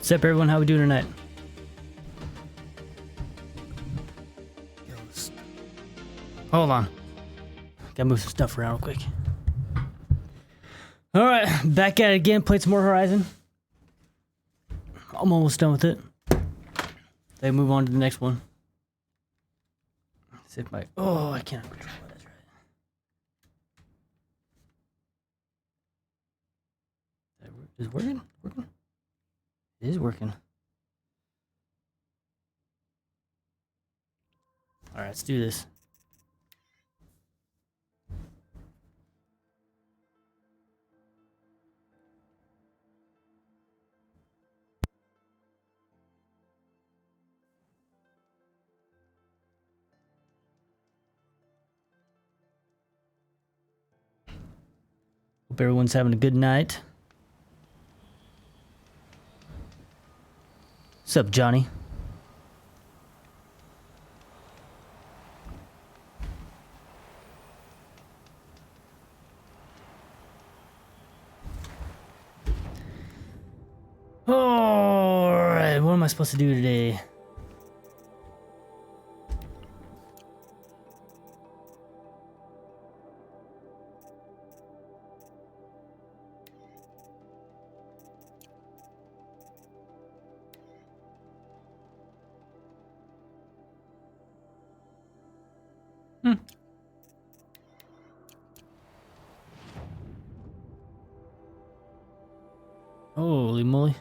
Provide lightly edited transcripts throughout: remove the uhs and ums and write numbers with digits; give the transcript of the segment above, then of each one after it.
What's up, everyone? How we doing tonight? Hold on. Gotta move some stuff around real quick. Alright, back at it again. Played some more Horizon. I'm almost done with it. Then move on to the next one. See if my... Oh, I can't control it. That's right. Is it working? It is working. Alright, let's do this. Hope everyone's having a good night. What's up, Johnny? Alright, what am I supposed to do today? Holy moly.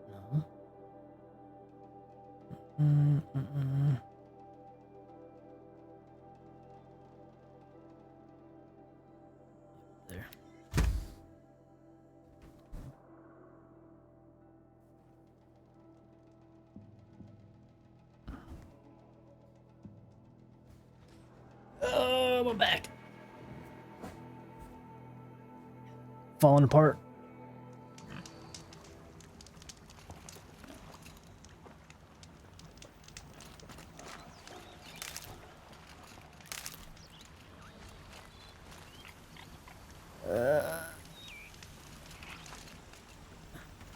No. There. Oh, my back. Falling apart.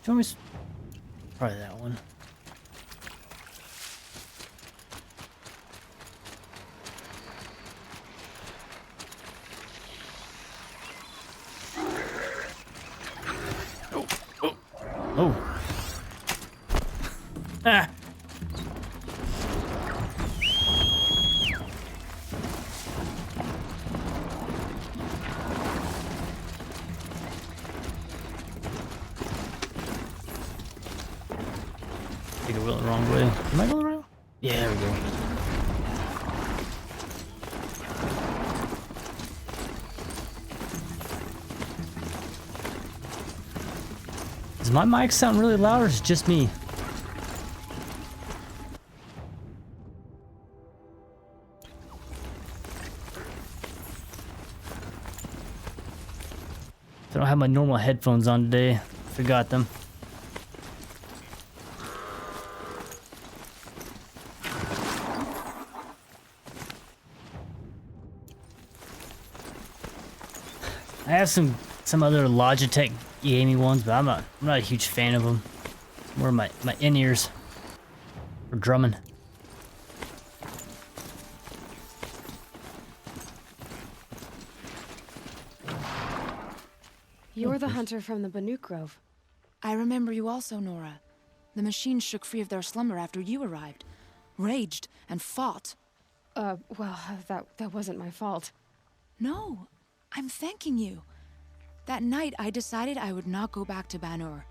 Do you want me probably that one. Oh. Ah. Take a wheel the wrong way. Am I going the right way? Yeah, there we go. Does my mic sound really loud or is it just me? I don't have my normal headphones on today. Forgot them. I have some other Logitech gaming ones, but I'm not a huge fan of them. More my in-ears for drumming. You're the hunter from the Banuk Grove. I remember you also, Nora. The machines shook free of their slumber after you arrived. Raged and fought. Well, that wasn't my fault. No, I'm thanking you. That night, I decided I would not go back to Banur.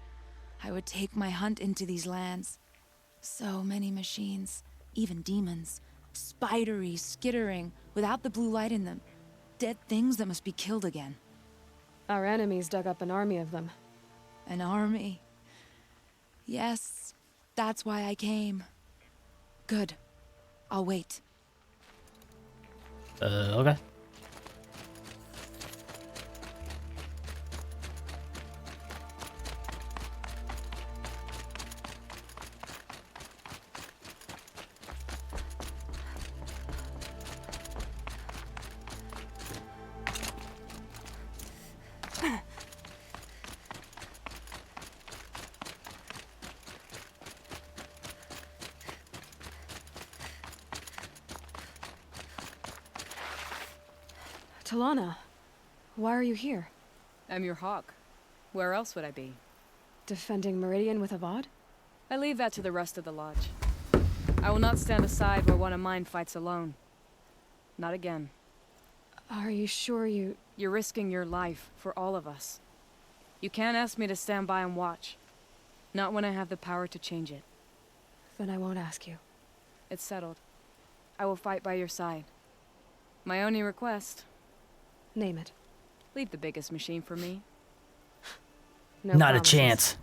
I would take my hunt into these lands. So many machines, even demons. Spidery, skittering, without the blue light in them. Dead things that must be killed again. Our enemies dug up an army of them. An army. Yes, that's why I came. Good. I'll wait. Okay. Talana, why are you here? I'm your hawk. Where else would I be? Defending Meridian with Avad? I leave that to the rest of the lodge. I will not stand aside where one of mine fights alone. Not again. Are you sure you... You're risking your life for all of us. You can't ask me to stand by and watch. Not when I have the power to change it. Then I won't ask you. It's settled. I will fight by your side. My only request, Name it. leave the biggest machine for me. No Not promises. a chance.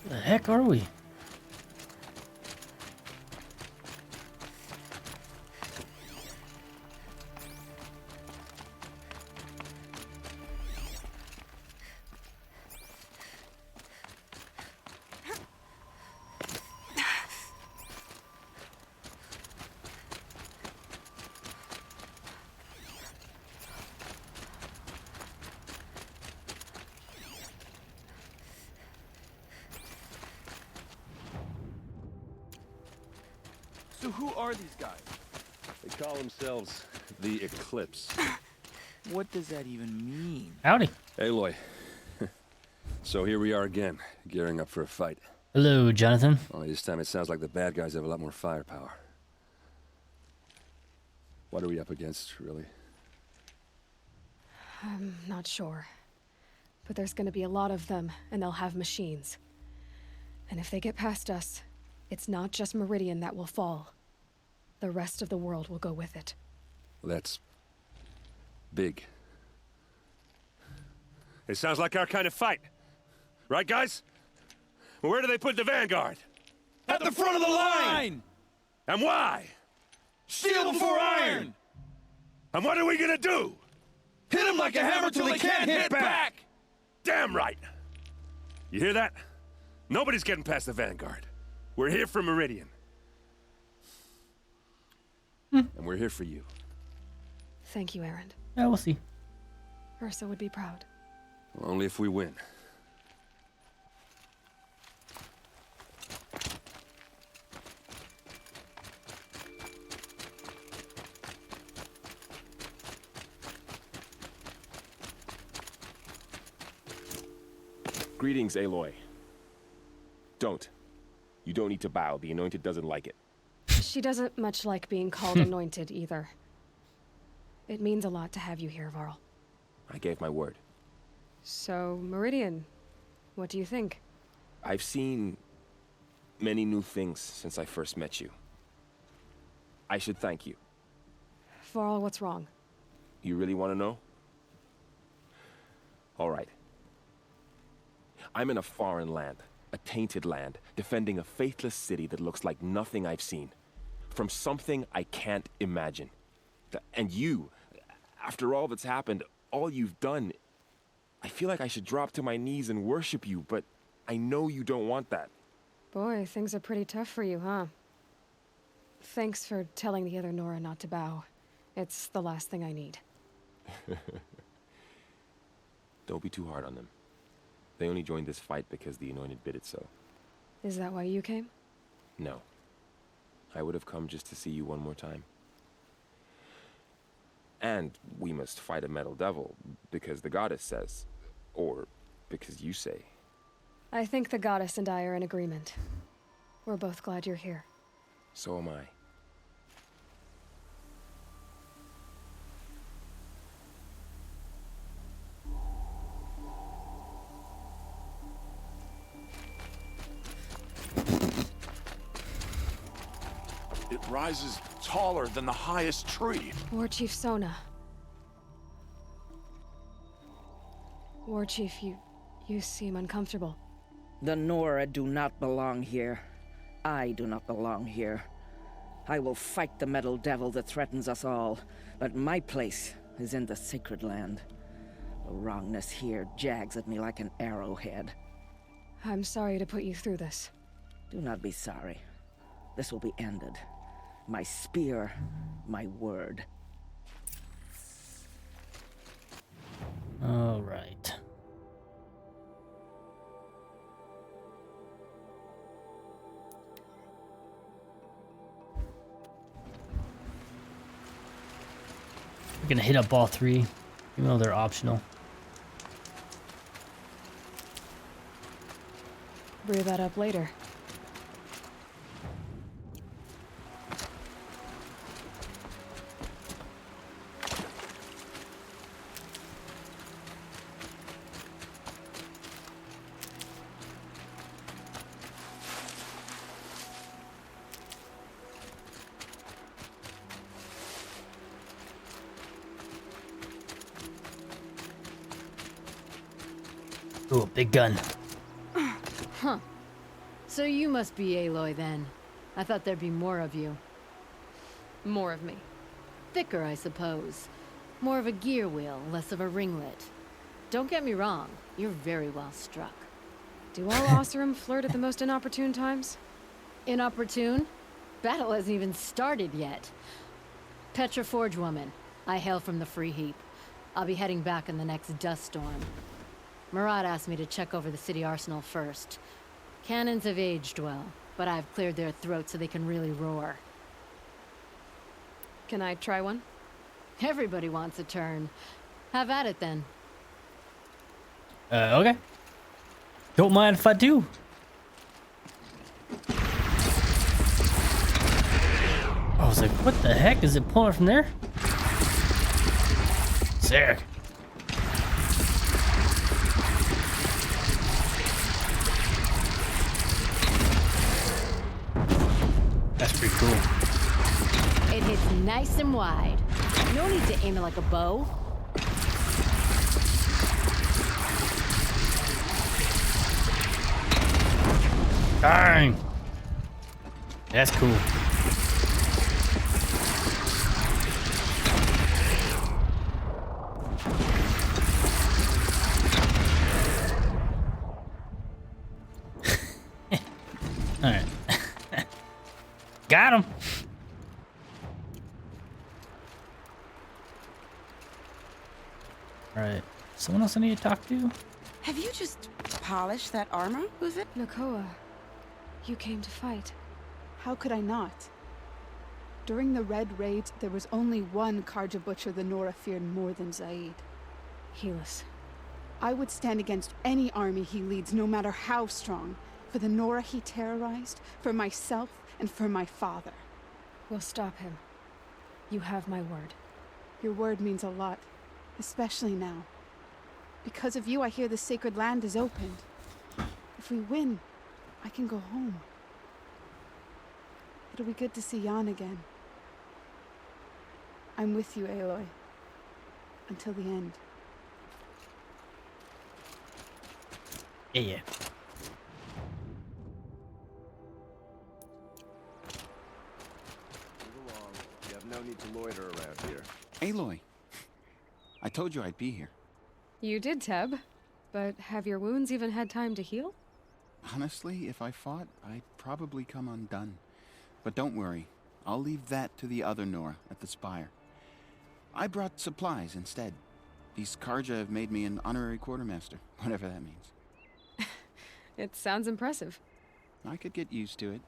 The heck are we? So who are these guys? They call themselves the Eclipse. What does that even mean? Howdy. Aloy. So here we are again, gearing up for a fight. Hello, Jonathan. Only this time it sounds like the bad guys have a lot more firepower. What are we up against, really? I'm not sure. But there's gonna be a lot of them, and they'll have machines. And if they get past us, it's not just Meridian that will fall. The rest of the world will go with it. Well, that's... big. It sounds like our kind of fight. Right, guys? Well, where do they put the Vanguard? At the front of the line! And why? Steel before iron! And what are we gonna do? Hit them like a hammer till they can't hit back! Damn right! You hear that? Nobody's getting past the Vanguard. We're here for Meridian. And we're here for you. Thank you, Erend. Yeah, we'll see. Ursa would be proud. Well, only if we win. Greetings, Aloy. Don't. You don't need to bow. The Anointed doesn't like it. She doesn't much like being called anointed either. It means a lot to have you here, Varl. I gave my word. So, Meridian, what do you think? I've seen many new things since I first met you. I should thank you. Varl, what's wrong? You really want to know? All right. I'm in a foreign land, a tainted land, defending a faithless city that looks like nothing I've seen. From something I can't imagine. And you, after all that's happened, all you've done, I feel like I should drop to my knees and worship you, but I know you don't want that. Boy, things are pretty tough for you, huh? Thanks for telling the other Nora not to bow. It's the last thing I need. Don't be too hard on them. They only joined this fight because the Anointed bid it so. Is that why you came? No. I would have come just to see you one more time. And we must fight a metal devil, because the goddess says. Or because you say. I think the goddess and I are in agreement. We're both glad you're here. So am I. It rises taller than the highest tree. War Chief Sona. War Chief, you seem uncomfortable. The Nora do not belong here. I do not belong here. I will fight the metal devil that threatens us all, but my place is in the sacred land. The wrongness here jags at me like an arrowhead. I'm sorry to put you through this. Do not be sorry. This will be ended. My spear, my word. All right. We're gonna hit up all three, even though they're optional. Brew that up later. Ooh, big gun. Huh. So you must be Aloy then. I thought there'd be more of you. More of me. Thicker, I suppose. More of a gear wheel, less of a ringlet. Don't get me wrong, you're very well struck. Do all Oseram flirt at the most inopportune times? Inopportune? Battle hasn't even started yet. Petra Forge woman. I hail from the Free Heap. I'll be heading back in the next dust storm. Marat asked me to check over the city arsenal first. Cannons have aged well, but I've cleared their throats so they can really roar. Can I try one? Everybody wants a turn. Have at it then. Okay. Don't mind if I do. I was like, what the heck? Is it pulling from there? Sick. That's pretty cool. It hits nice and wide. No need to aim it like a bow. Dang. That's cool. All right. Got him. All right. Someone else I need to talk to? Have you just polished that armor? Who's it? Nakoa, you came to fight. How could I not? During the Red Raid, there was only one Karja Butcher the Nora feared more than Zaid. Helis. I would stand against any army he leads, no matter how strong. For the Nora he terrorized, for myself, and for my father. We'll stop him. You have my word. Your word means a lot, especially now. Because of you, I hear the sacred land is opened. If we win, I can go home. It'll be good to see Jan again. I'm with you, Aloy. Until the end. Yeah. Move along. You have no need to loiter around here. Aloy. I told you I'd be here. You did, Teb. But have your wounds even had time to heal? Honestly, if I fought, I'd probably come undone. But don't worry. I'll leave that to the other Nora at the Spire. I brought supplies instead. These Karja have made me an honorary quartermaster, whatever that means. It sounds impressive. I could get used to it.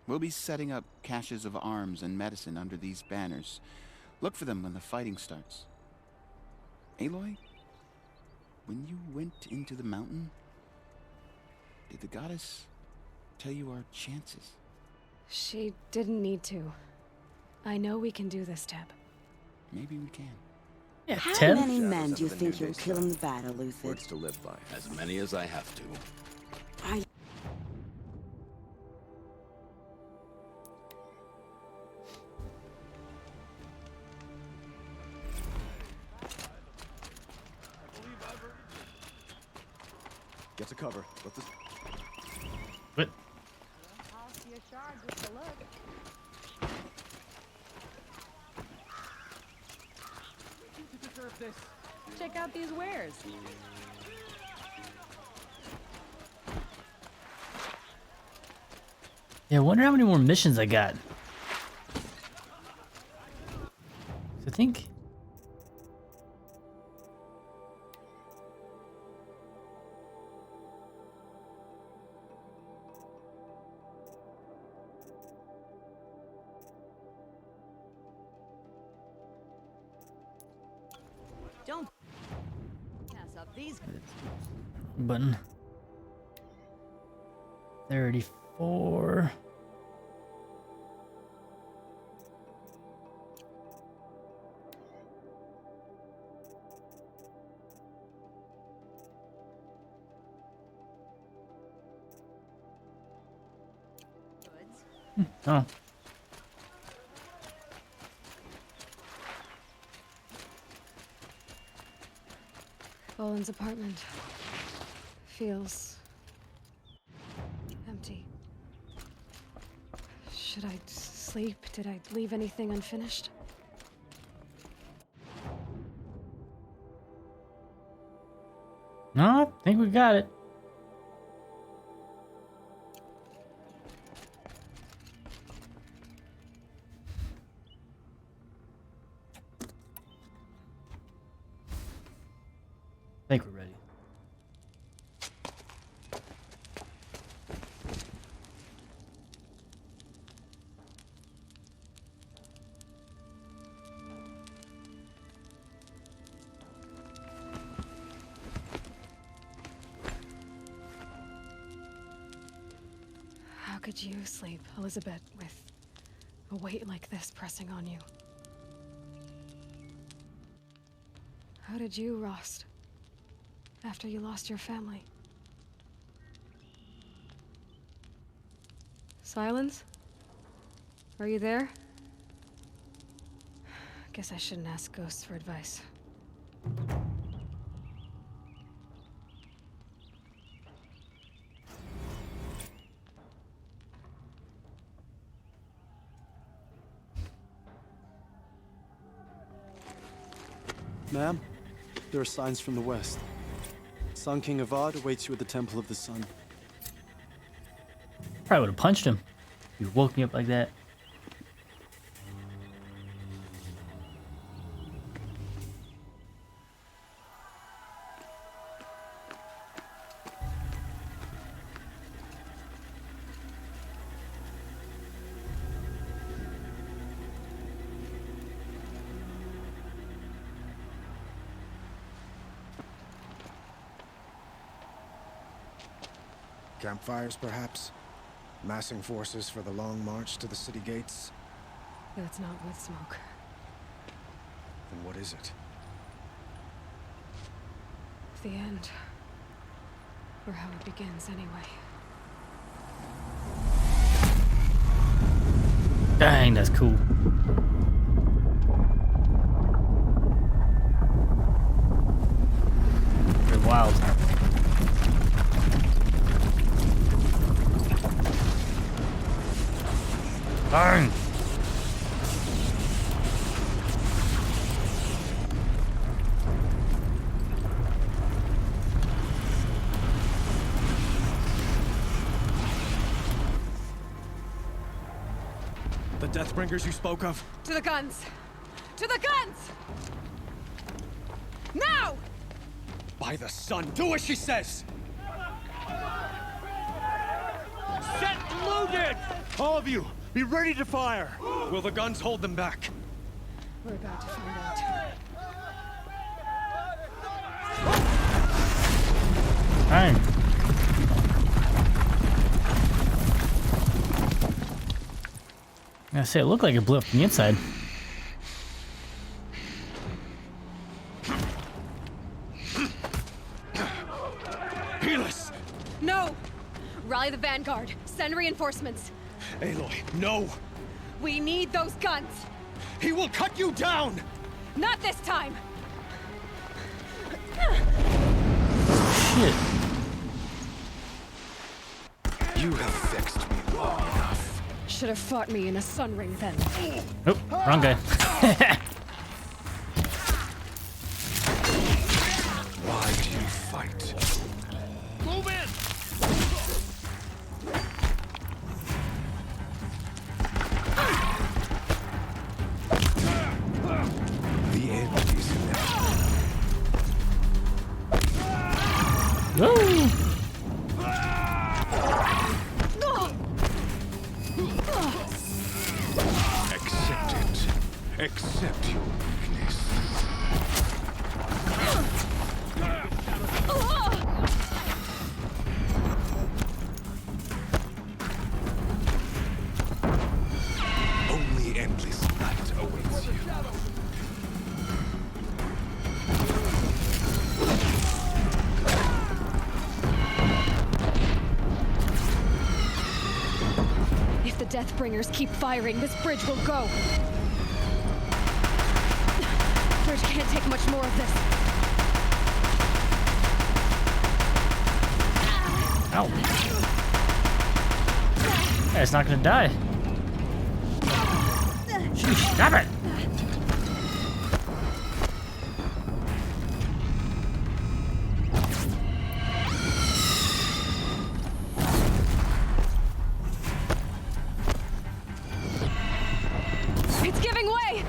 We'll be setting up caches of arms and medicine under these banners. Look for them when the fighting starts. Aloy, when you went into the mountain, did the goddess tell you our chances? She didn't need to. I know we can do this, Teb. Maybe we can. Yeah, How Teb? many men do you think you'll kill in the battle, Luthid? Words to live by. As many as I have to. I... Get to cover. Let this... What? Check out these wares. Yeah, I wonder how many more missions I got. I think... Don't pass up these. Button. 34. Oh. Boland's apartment feels empty. Should I sleep? Did I leave anything unfinished? No, I think we got it. I think we're ready. How could you sleep, Elizabeth, with a weight like this pressing on you? How did you, Rost? After you lost your family? Silence? Are you there? Guess I shouldn't ask ghosts for advice. Ma'am, there are signs from the west. Sun King Avad awaits you at the Temple of the Sun. Probably would have punched him. He woke me up like that. Campfires, perhaps? Massing forces for the long march to the city gates? That's not with smoke. Then what is it? The end. Or how it begins, anyway. Dang, that's cool. Pretty wild. Burn! The Deathbringers you spoke of? To the guns! To the guns! Now! By the sun, do as she says! Set Loaded! All of you, be ready to fire. Will the guns hold them back? We're about to find out. Fine. I say it looked like it blew up from the inside. Helis! No! Rally the Vanguard. Send reinforcements. Aloy, no! We need those guns. He will cut you down! Not this time! Shit. You have vexed me long enough. Should have fought me in a sun ring then. Nope, wrong guy. Why do you fight? Move in! The end is inevitable. Woo! Accept it. Accept your weakness. Only endless night awaits you. If the Deathbringers keep firing, this bridge will go. Bridge can't take much more of this. Ow. Yeah, it's not gonna die. Sheesh, stop it! It's giving way!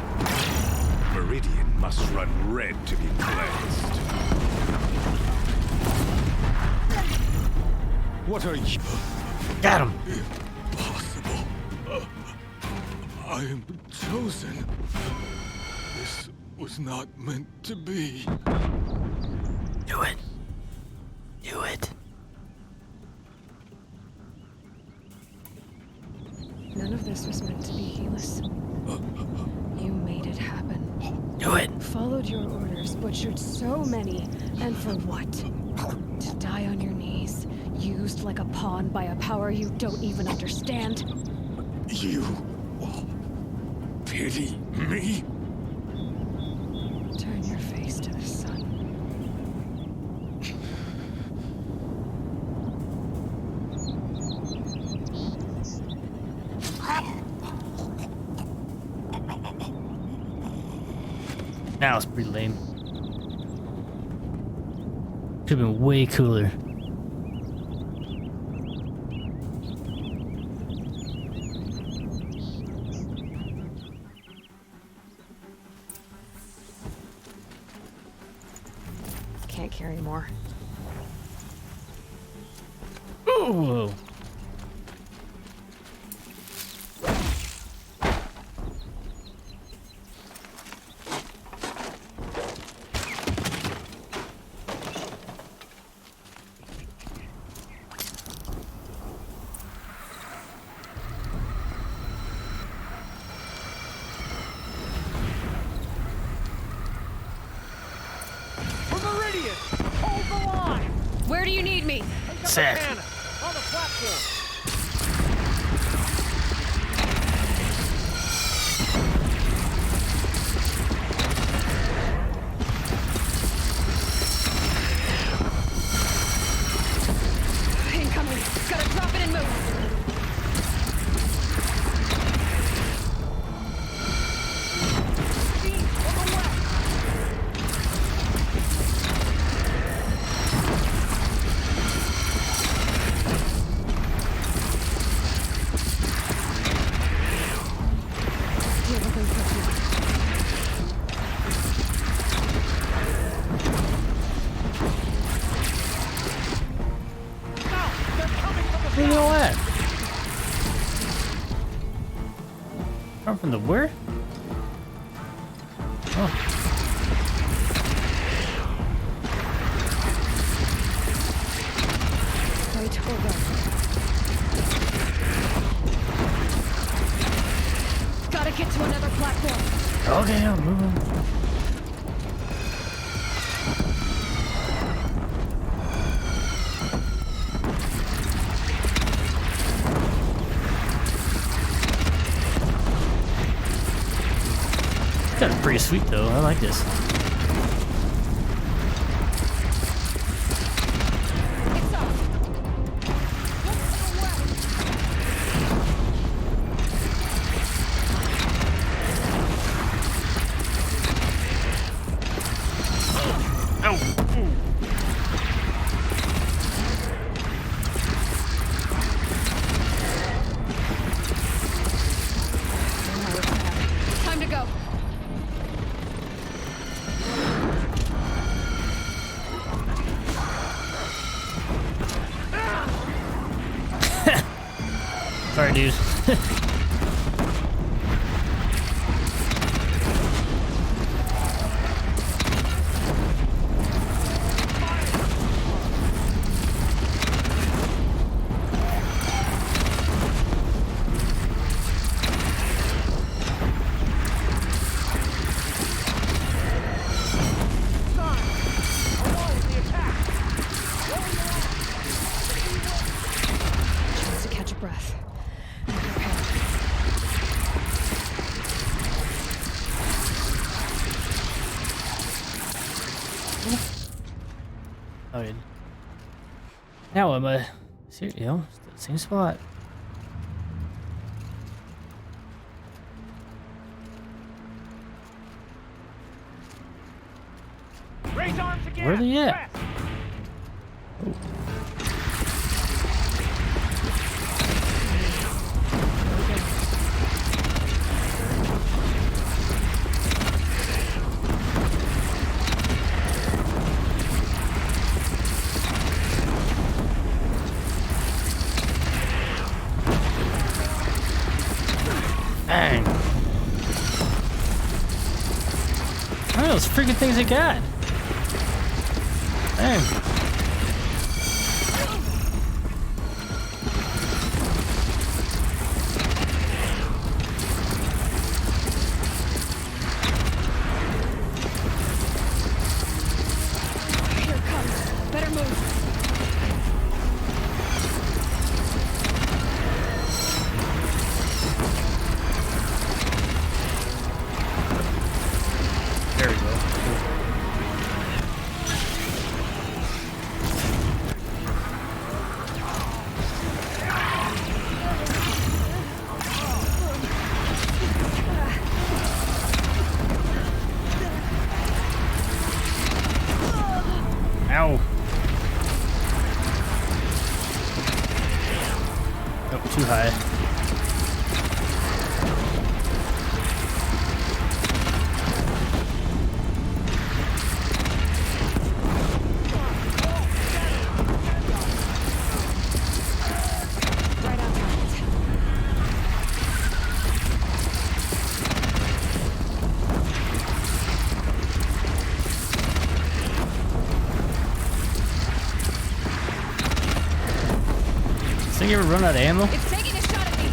Meridian must run red to be cleansed. What are you? Got him! Impossible. I am chosen. This was not meant to be. Do it. Do it. None of this was meant to be, Helis. You made it happen. Do it. Followed your orders, butchered so many, and for what? To die on your knees, used like a pawn by a power you don't even understand? You pity me? Turn your face to the sun. Now it's pretty lame. Could've been way cooler. Can't carry more. Ooh. Meridian! Hold the line! Where do you need me? Sick. On the platform! Incoming! Gotta drop it and move! Come from the where? Oh. Right, hold on. Gotta get to another platform. Okay, I'm moving. Kind of pretty sweet though. I like this. Time to go. Sorry, dude. Chance to catch a breath. Oh, yeah. Now I'm still same spot. Raise arms again. Where are they at? Oh. Dang. How many of those freaking things I got? Dang. Here it comes. Better move. There we go. Ow. Oh, too high. Right on target. This thing ever run out of ammo? It's taking a shot at me.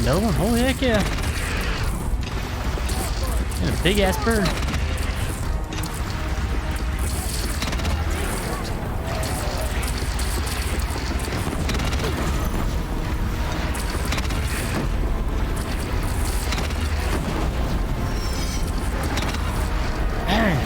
Another one? Holy heck yeah. And a big ass bird. Dang.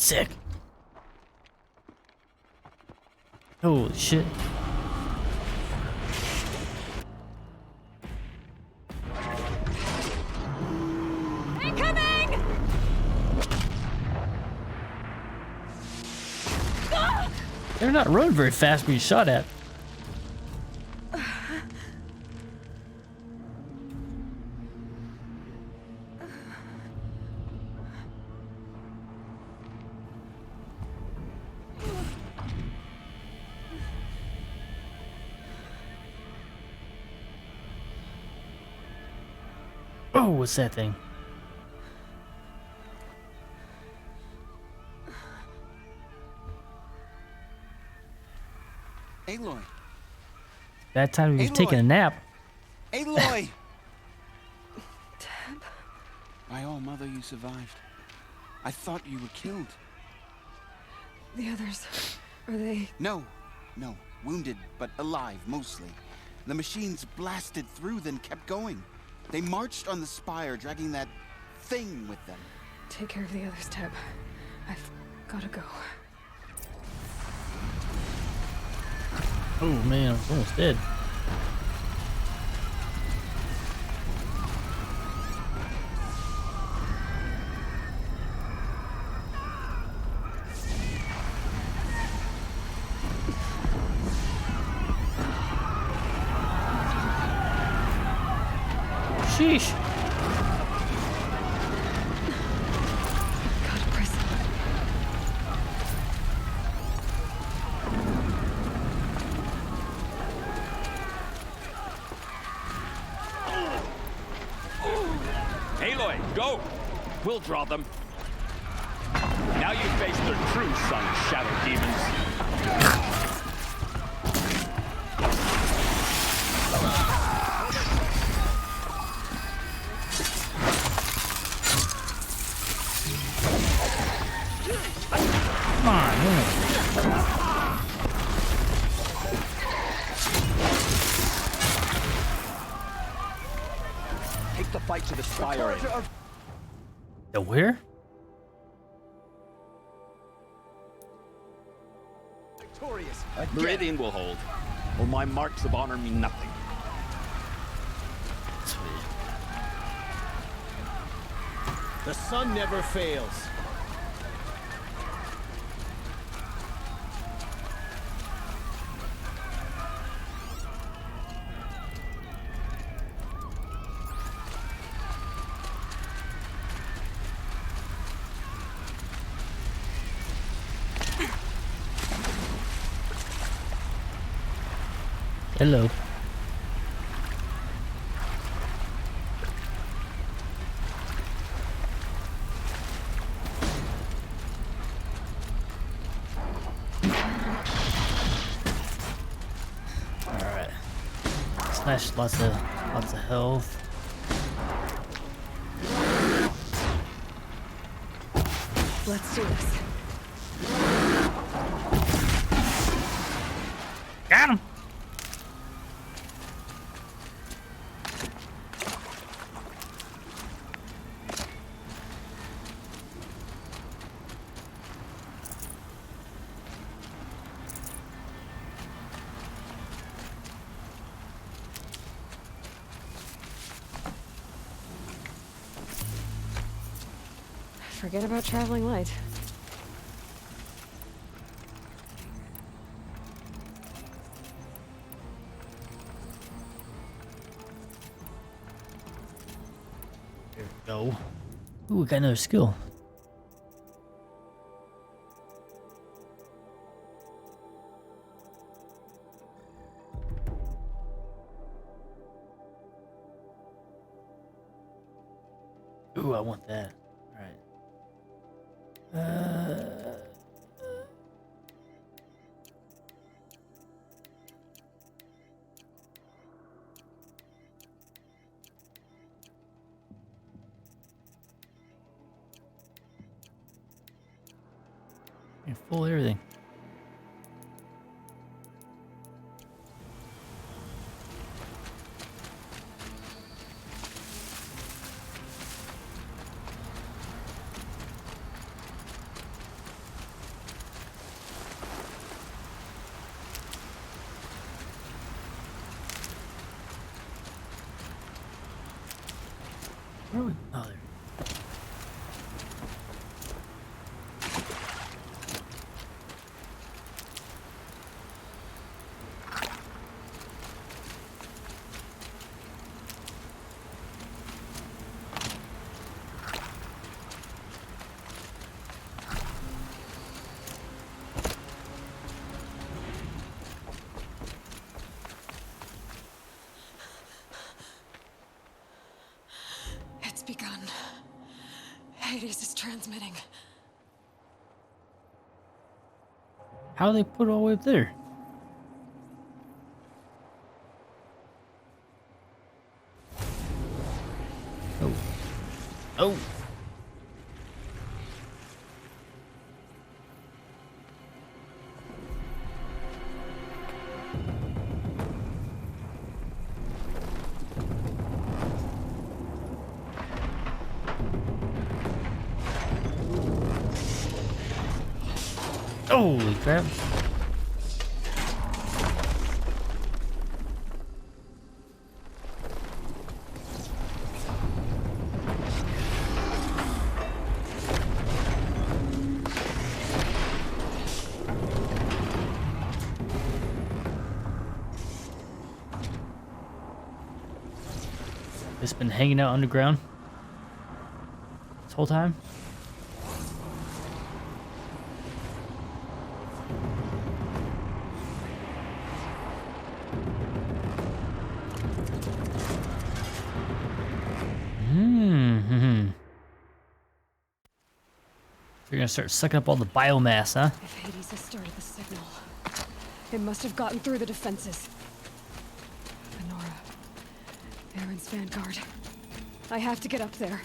Sick. Holy shit. Incoming! They're not running very fast being shot at. Oh, what's that thing? Aloy! That time he was Aloy! taking a nap. Aloy! My own mother, you survived. I thought you were killed. The others, are they? No, wounded, but alive, mostly. The machines blasted through, then kept going. They marched on the spire, dragging that thing with them. Take care of the others, Teb. I've gotta go. Oh man, I'm almost dead. Sheesh. God, Chris. Aloy, go! We'll draw them. Now you face their true son, Shadow Demons. Come on, man. Take the fight to the spire. The where? Victorious. Meridian will hold. Or my marks of honor mean nothing. The sun never fails. Hello. Alright. Slash lots of health. Let's do this. Got him! Forget about traveling light. There we go. Ooh, we got another skill. Ooh, I want that. Alright. Full everything. Where are we? Oh, there. It's begun. Hades is transmitting. How do they put it all the way up there? Oh. Oh. Holy crap. It's been hanging out underground this whole time. You're gonna start sucking up all the biomass, huh? If Hades has started the signal, it must have gotten through the defenses. Venora, Aaron's vanguard. I have to get up there.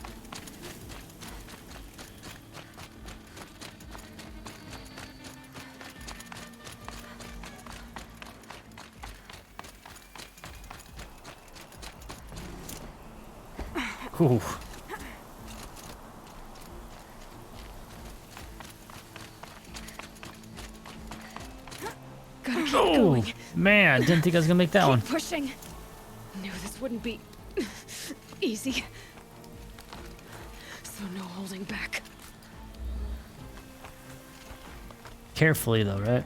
Ooh. Gotta keep Oh, going. man, didn't think I was gonna make that Keep one. pushing. Knew this wouldn't be easy. So no holding back. Carefully though, right?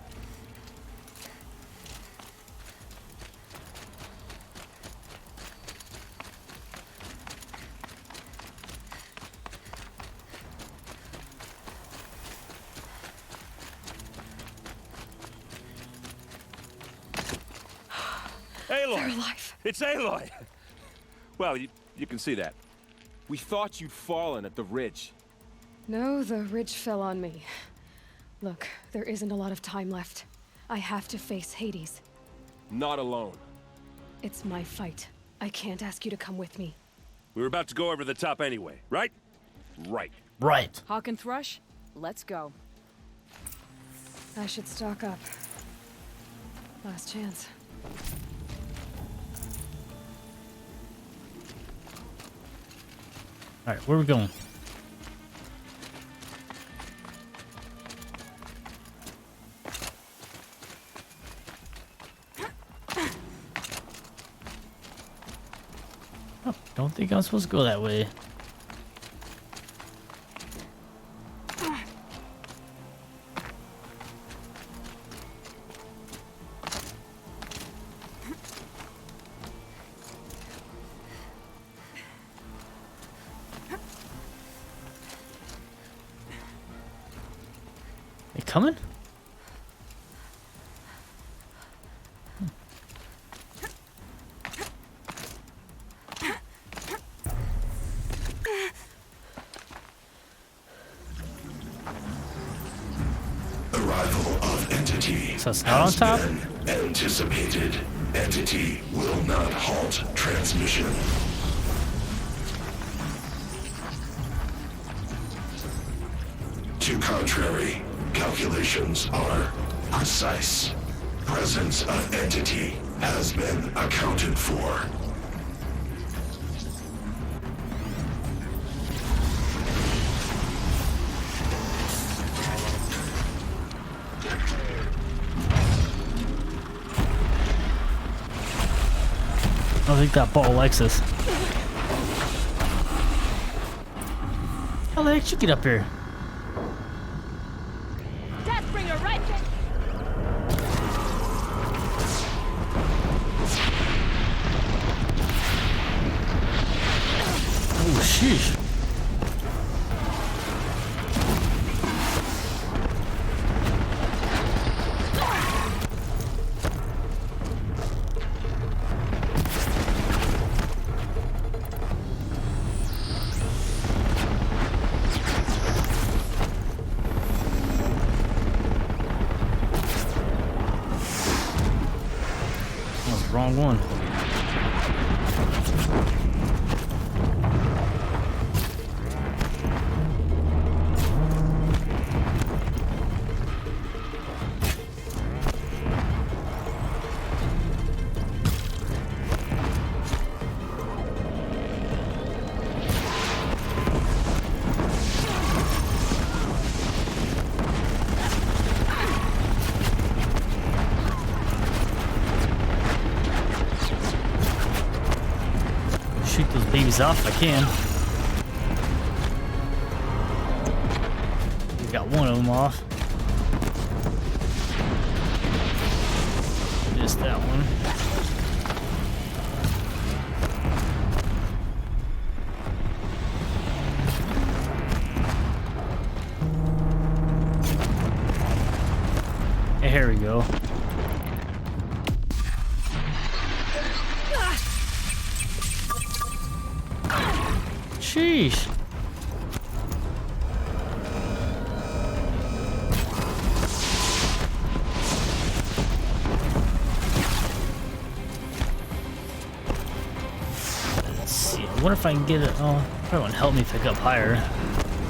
Aloy! They're alive. It's Aloy! Well, you can see that. We thought you'd fallen at the ridge. No, the ridge fell on me. Look, there isn't a lot of time left. I have to face Hades. Not alone. It's my fight. I can't ask you to come with me. We were about to go over the top anyway, right? Right. Right. Hawk and Thrush, let's go. I should stock up. Last chance. All right, where are we going? Oh, don't think I'm supposed to go that way. They coming? Arrival of entity So it's not on top? anticipated. Entity will not halt transmission. To contrary, calculations are precise. Presence of entity has been accounted for. I don't think that ball likes us. How the heck did you get up here? Deathbringer, right? Oh, sheesh. That was the wrong one. Shoot those babies off if I can. We got one of them off. Just that one. Hey, here we go. Sheesh. Let's see. I wonder if I can get it. Oh, probably won't help me pick up higher.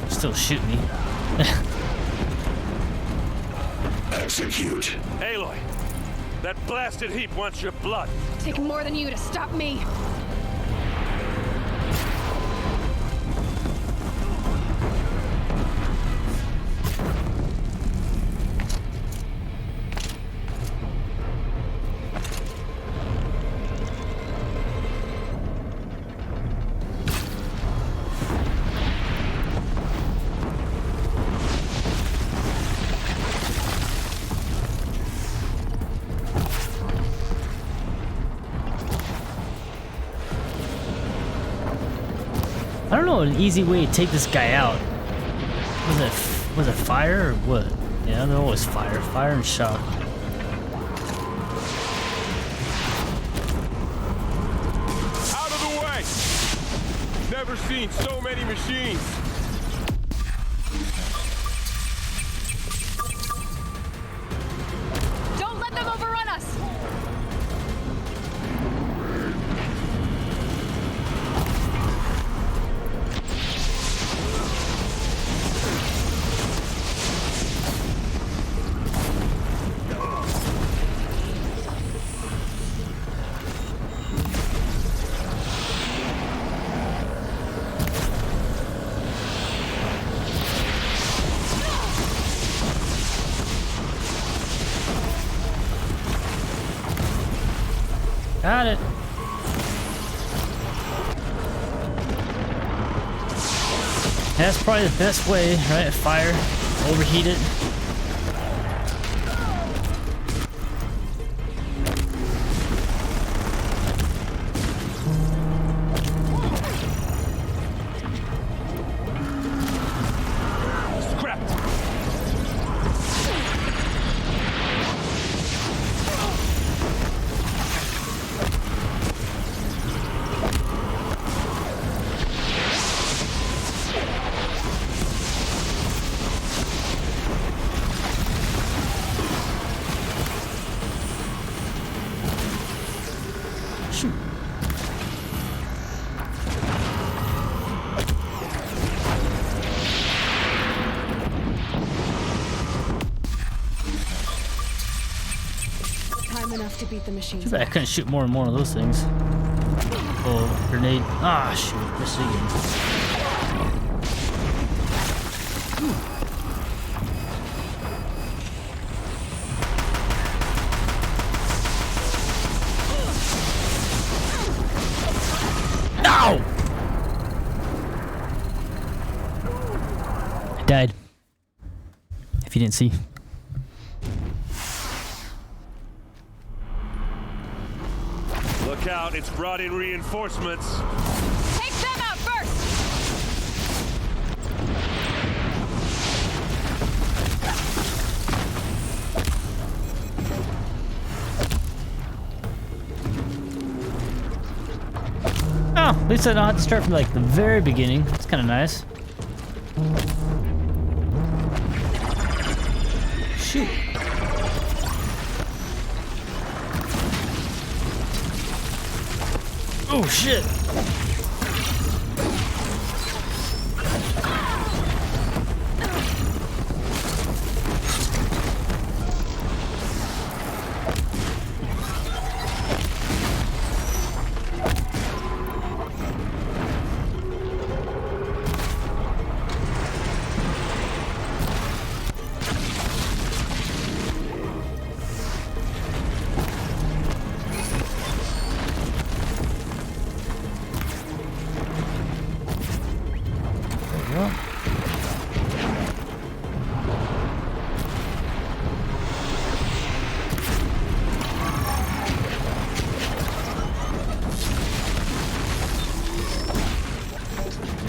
Still shoot me. Execute. Aloy, that blasted heap wants your blood. Take more than you to stop me. I don't know an easy way to take this guy out. Was it fire or what? Yeah, they're always fire and shock. Out of the way! Never seen so many machines. Don't let them overrun us! Got it. That's probably the best way, right? Fire, overheat it. Shoot. Time enough to beat the machines. Too bad I couldn't shoot more and more of those things. Oh, grenade. Ah, shoot. Missed it again. you didn't see. Look out, it's brought in reinforcements. Take them out first! Oh, at least I don't have to start from like the very beginning. It's kind of nice. Shoot. Oh shit.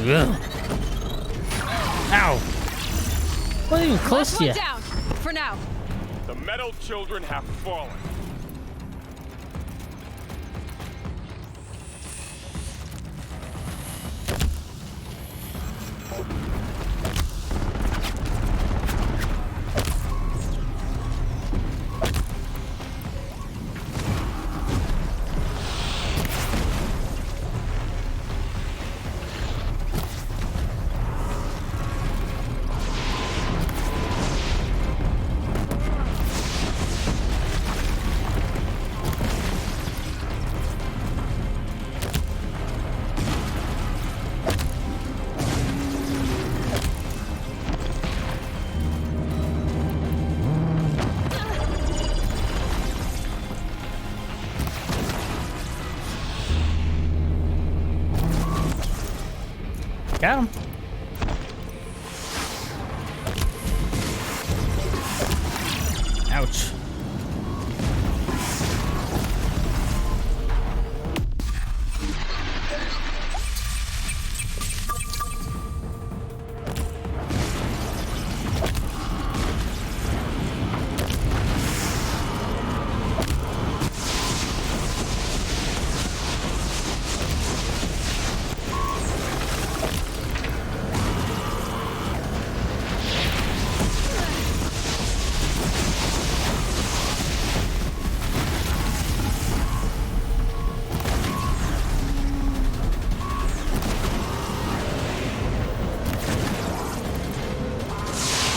Ugh. Ow. Wasn't even close to you. Down, for now. The metal children have fallen. Got him. Ouch.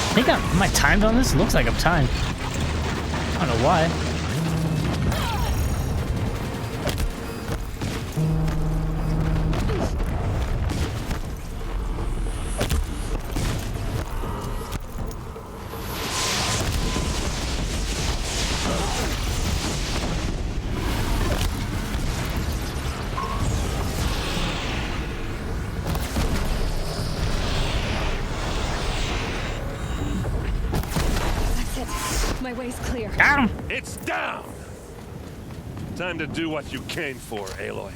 I think am I timed on this? Looks like I'm timed. I don't know why. My way's clear. Got him. It's down! Time to do what you came for, Aloy.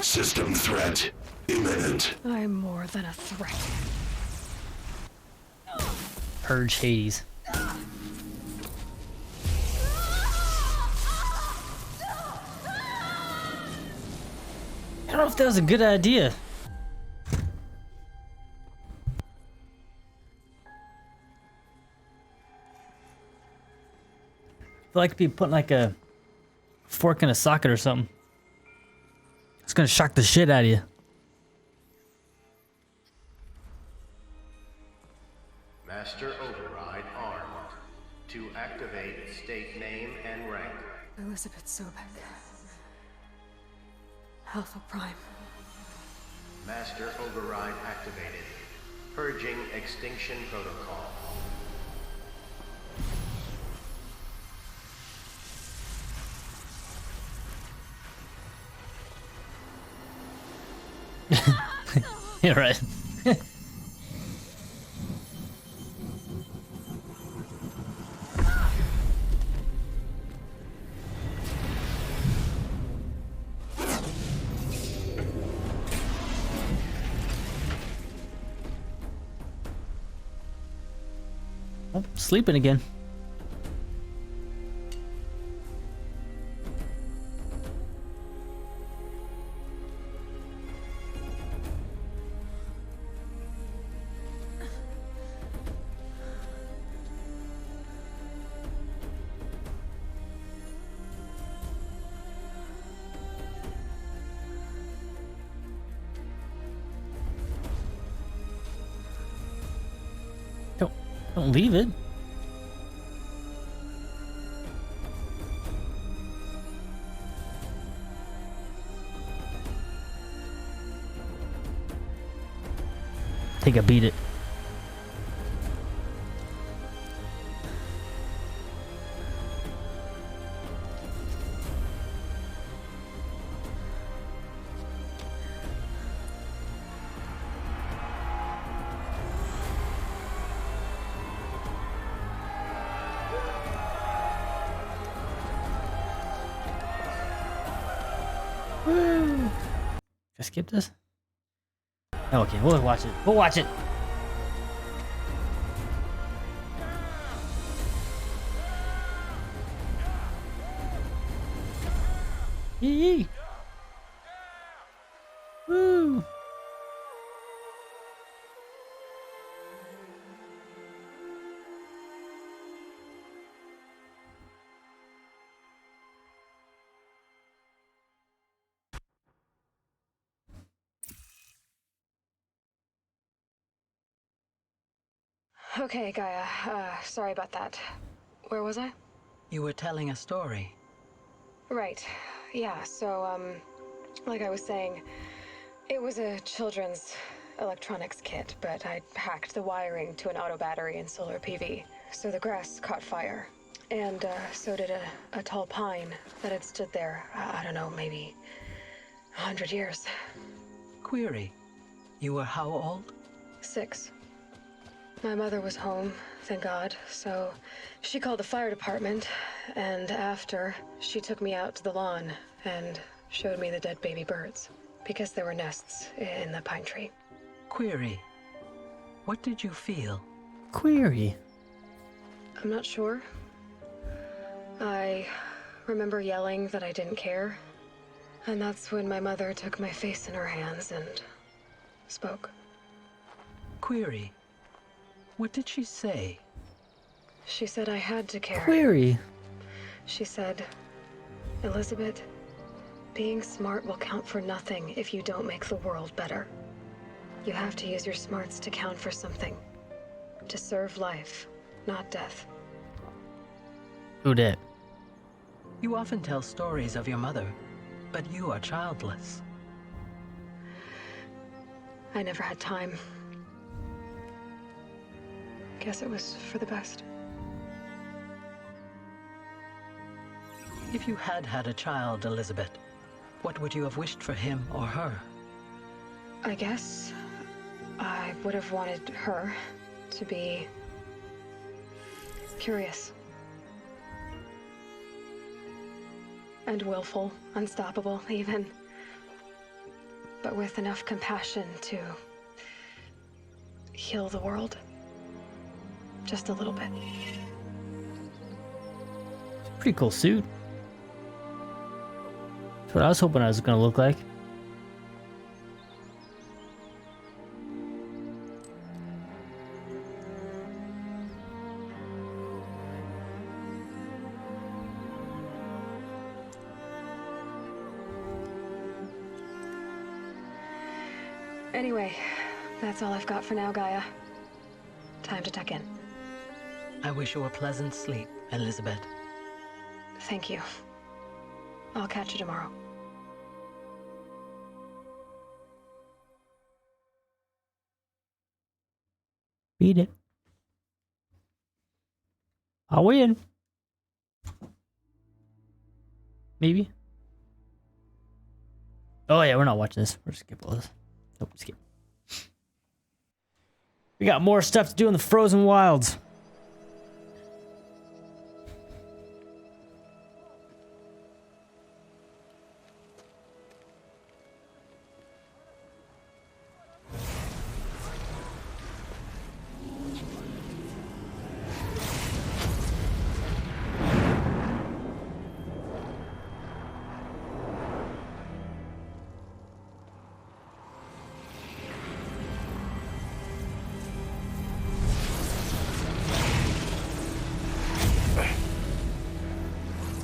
System threat imminent. I'm more than a threat. Purge Hades. I don't know if that was a good idea. I feel like I'd be putting like a fork in a socket or something. It's gonna shock the shit out of you. Master Override armed. To activate, state name and rank. Elizabeth Sobek. Alpha Prime. Master Override activated. Purging extinction protocol. You're right. Oh, sleeping again. Don't leave it. Take a beat it. Woo! I skip this? Oh, okay, we'll watch it. We'll watch it. Yee! Woo! Okay, Gaia. Sorry about that. Where was I? You were telling a story. Right. Yeah, so, like I was saying, it was a children's electronics kit, but I hacked the wiring to an auto battery and solar PV. So the grass caught fire. And, so did a tall pine that had stood there, I don't know, maybe 100 years. Query. You were how old? 6. My mother was home, thank God, so she called the fire department, and after, she took me out to the lawn and showed me the dead baby birds, because there were nests in the pine tree. Query. What did you feel? Query. I'm not sure. I remember yelling that I didn't care, and that's when my mother took my face in her hands and spoke. Query. What did she say? She said I had to care. Query. She said, Elizabeth, being smart will count for nothing if you don't make the world better. You have to use your smarts to count for something. To serve life, not death. Who dat? You often tell stories of your mother, but you are childless. I never had time. Guess it was for the best. If you had had a child, Elizabeth, what would you have wished for him or her? I guess I would have wanted her to be curious. And willful, unstoppable, even. But with enough compassion to heal the world. Just a little bit. Pretty cool suit. That's what I was hoping I was gonna look like. Anyway, that's all I've got for now, Gaia. Time to tuck in. I wish you a pleasant sleep, Elizabeth. Thank you. I'll catch you tomorrow. Beat it. I'll win. Maybe. Oh yeah, we're not watching this. We're skip all this. Nope, skip. We got more stuff to do in the frozen wilds.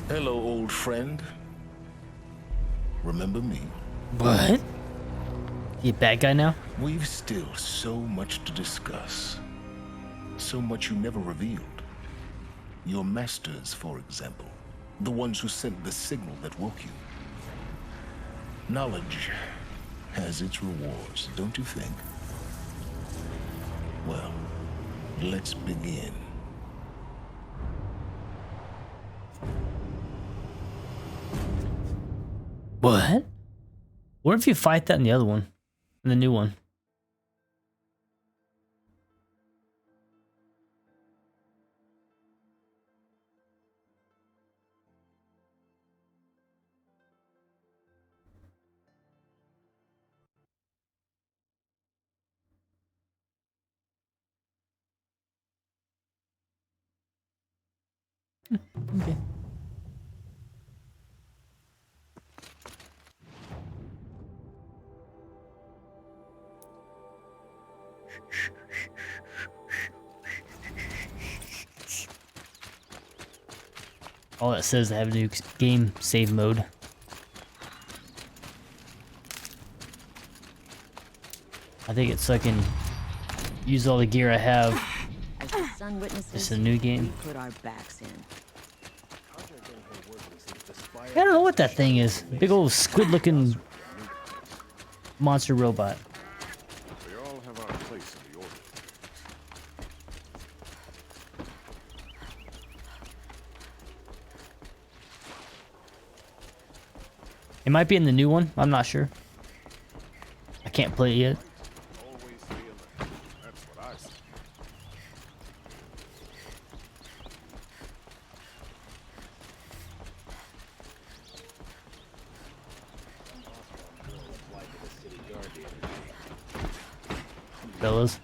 Hello, old friend. Remember me? What? You a bad guy now? We've still so much to discuss. So much you never revealed. Your masters, for example. The ones who sent the signal that woke you. Knowledge has its rewards, don't you think? Well, let's begin. What? What if you fight that in the other one? In the new one? Okay. All that says I have a new game save mode. I think it's so I can use all the gear I have. As the sun witnesses, It's a new game. we put our backs in. I don't know what that thing is. Big old squid-looking monster robot. We all have our place in the order. It might be in the new one. I'm not sure. I can't play it yet. Always feel that. That's what I say. Fellas.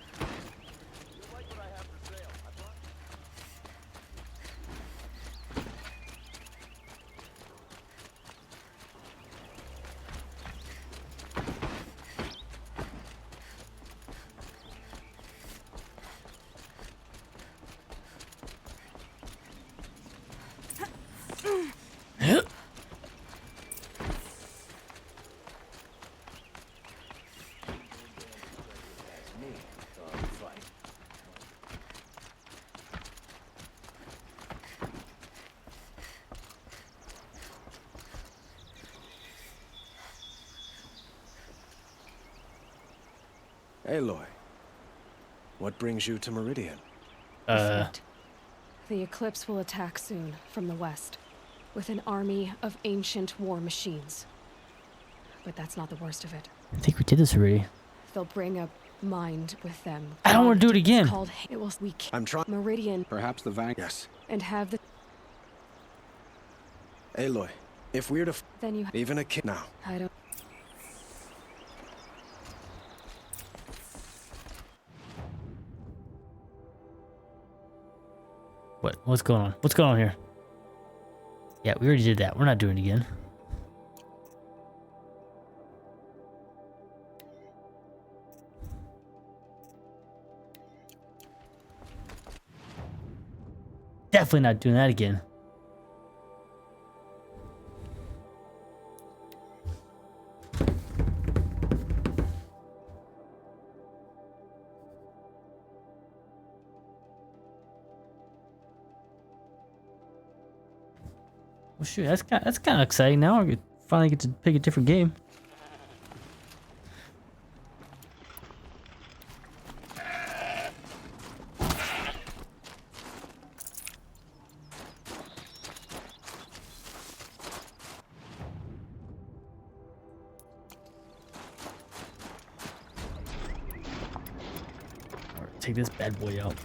Aloy, what brings you to Meridian? The Eclipse will attack soon from the west, with an army of ancient war machines. But that's not the worst of it. I think we did this already. They'll bring a mind with them. I don't want to do it again. It's called it will weak. I'm trying. Meridian. Perhaps the Vanguard. Yes. And have the. Aloy, if we're to Then you. even a kid now. I don't. What? What's going on? What's going on here? Yeah, we already did that. We're not doing it again. Definitely not doing that again. Well, shoot, that's kind of exciting. Now I finally get to pick a different game. Take this bad boy out.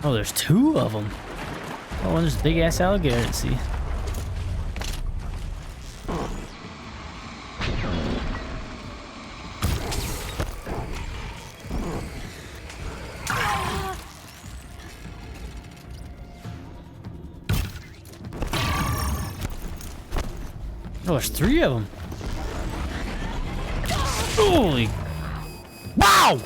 Oh, there's two of them. Oh, there's a big ass alligator I didn't see. Oh, there's three of them. Holy! Wow!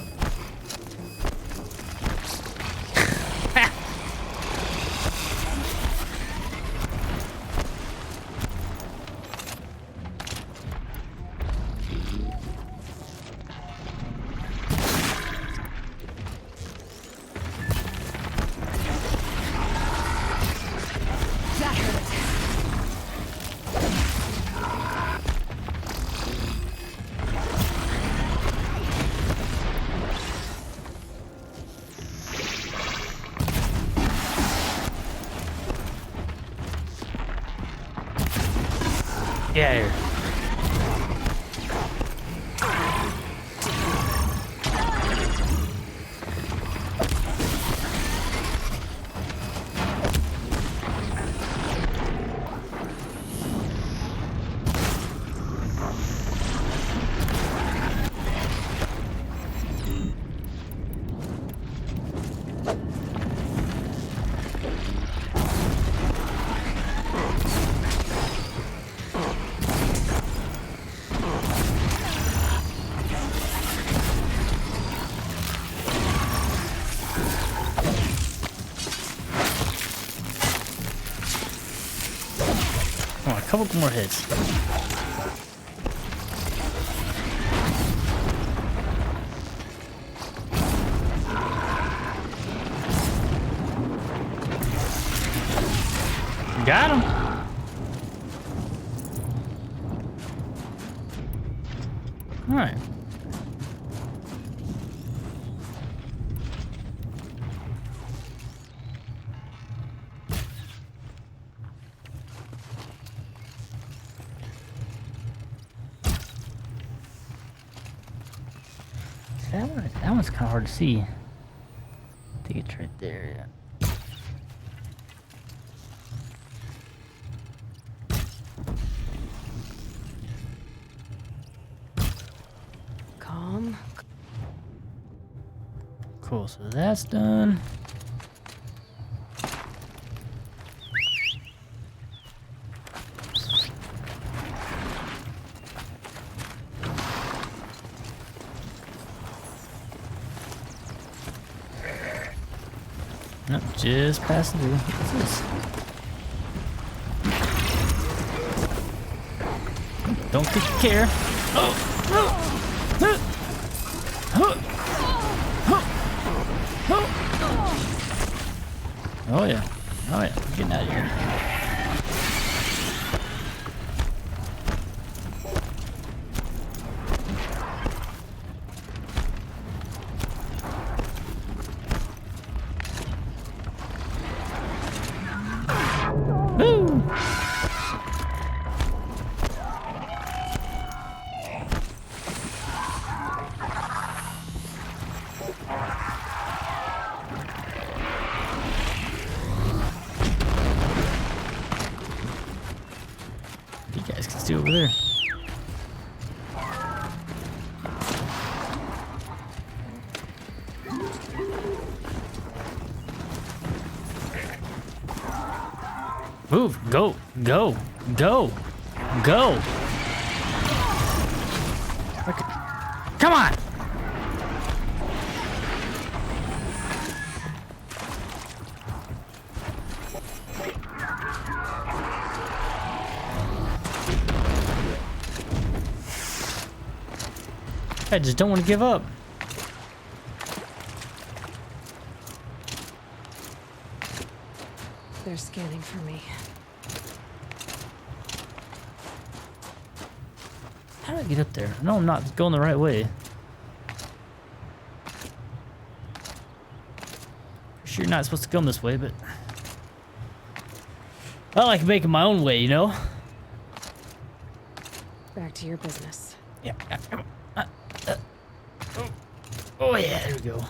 Get out of here. Come on, a couple more hits. Got him. All right. That one's kind of hard to see. I think it's right there. Yeah. Calm. Cool, so that's done. Nope, just passing through. What's this? Don't think you care. Oh yeah. Oh yeah. I'm getting out of here. Woo! You guys can see over there. Move, go, go, go, go. Okay. Come on. I just don't want to give up. They're scanning for me. How do I get up there? No, I'm not going the right way. Sure, you're not supposed to come this way, but I like making my own way, you know? Back to your business. Yeah. Oh yeah, there we go.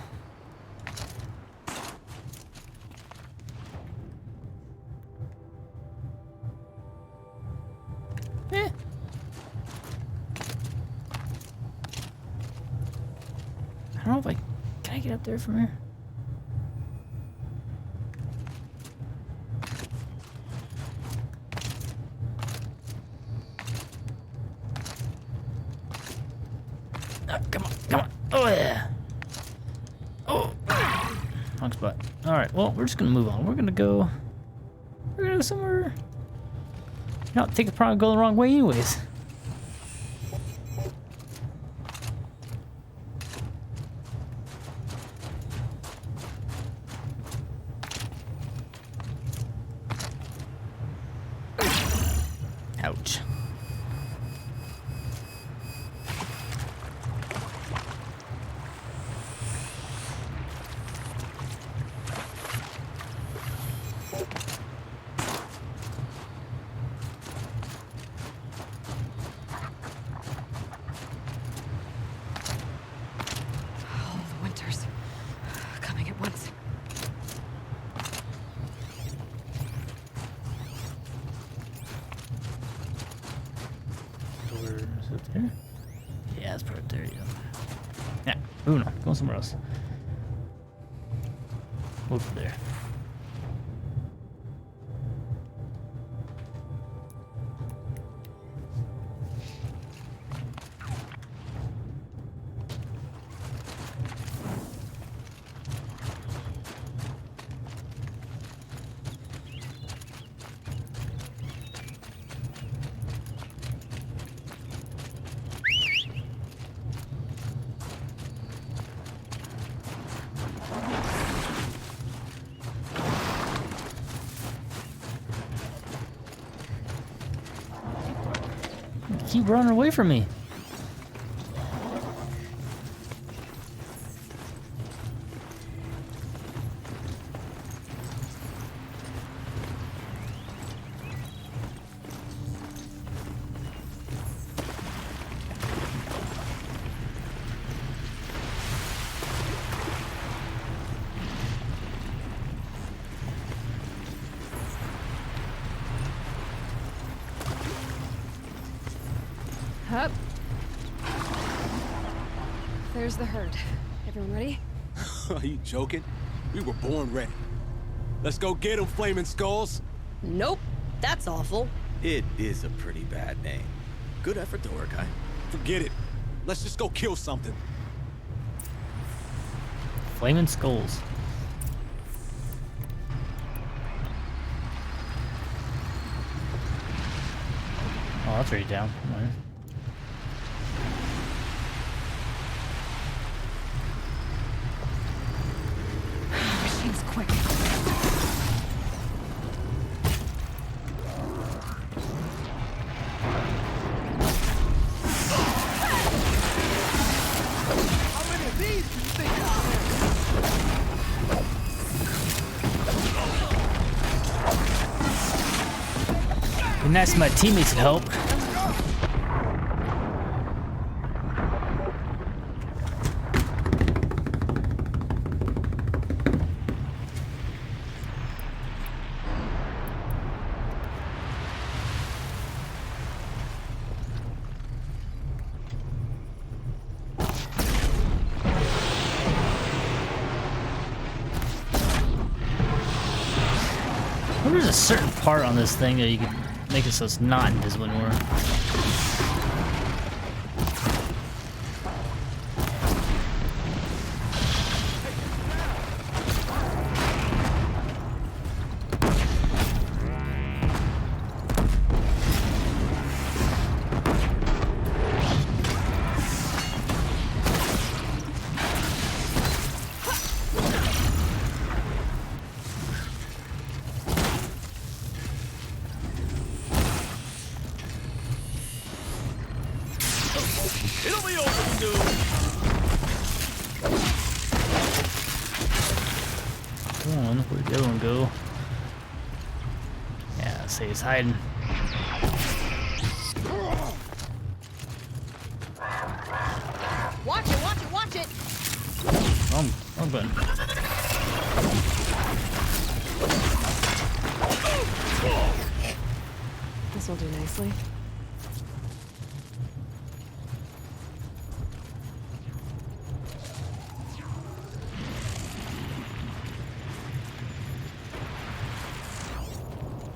I don't know if can I get up there from here? Come on, come on. Oh yeah. Oh. Wrong spot. All right. Well, we're just gonna move on. We're gonna go somewhere. I think it's probably go the wrong way, anyways. Ouch. All the winters coming at once. Door is up there? Yeah, it's probably up there, yeah. Yeah. Oh no, going somewhere else. Over there. Keep running away from me. Up. There's the herd. Everyone ready? Are you joking? We were born ready. Let's go get them, flaming skulls. Nope. That's awful. It is a pretty bad name. Good effort, though, guy. Forget it. Let's just go kill something. Flaming skulls. Oh, that's already down. All right. Machines, quick. How many of these do you think are It'd be nice if my teammates would help. There's a certain part on this thing that you can make it so it's not invisible anymore. It'll be over soon. Come on, where'd the other one go? Yeah, say he's hiding. Wrong button. This will do nicely.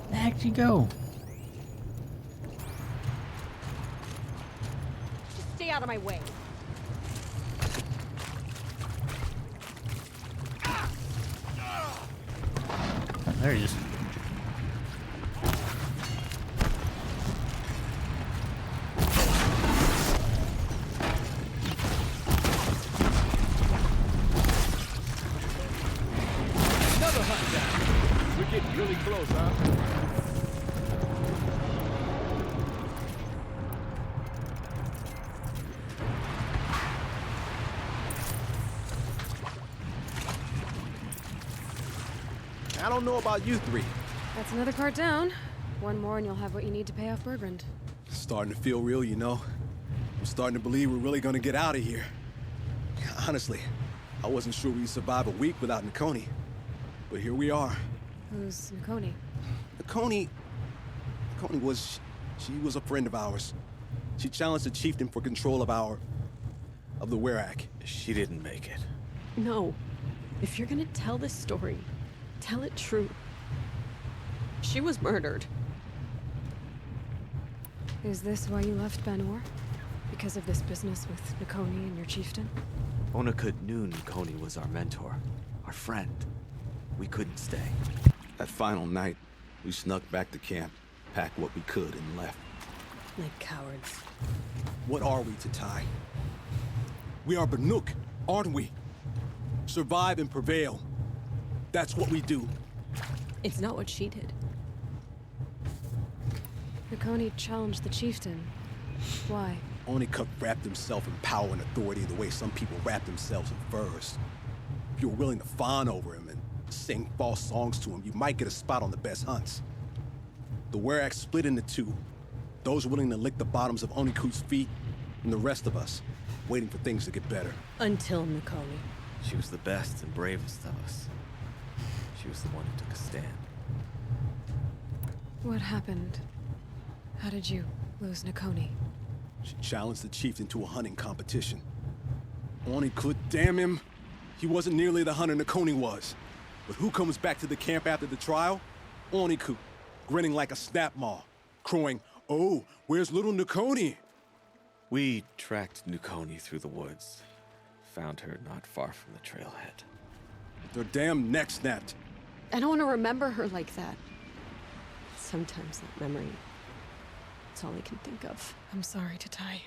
Where the heck did you go? Just stay out of my way. Oh, there he is. Another hunt down. We're getting really close, huh? I don't know about you three. That's another cart down. One more and you'll have what you need to pay off Bergrund. Starting to feel real, you know. I'm starting to believe we're really gonna get out of here. Honestly, I wasn't sure we'd survive a week without Nakoni. But here we are. Who's Nakoni? Nakoni was... she was a friend of ours. She challenged the chieftain for control of the Werak. She didn't make it. No. If you're gonna tell this story, tell it true. She was murdered. Is this why you left Banor? Because of this business with Nakoni and your chieftain? Onakut knew Nakoni was our mentor, our friend. We couldn't stay. That final night, we snuck back to camp, packed what we could, and left. Like cowards. What are we to Tai? We are Banuk, aren't we? Survive and prevail. That's what we do. It's not what she did. Nakoni challenged the chieftain. Why? Onakut wrapped himself in power and authority the way some people wrap themselves in furs. If you were willing to fawn over him and sing false songs to him, you might get a spot on the best hunts. The Werak split into two. Those willing to lick the bottoms of Onakut's feet, and the rest of us, waiting for things to get better. Until Nakoni. She was the best and bravest of us. She was the one who took a stand. What happened? How did you lose Nakoni? She challenged the chieftain to a hunting competition. Onakut, damn him! He wasn't nearly the hunter Nakoni was. But who comes back to the camp after the trial? Onakut, grinning like a snap maw, crowing, "Oh, where's little Nakoni?" We tracked Nakoni through the woods. Found her not far from the trailhead. Their damn neck snapped. I don't want to remember her like that. Sometimes that memory, it's all I can think of. I'm sorry to Tai.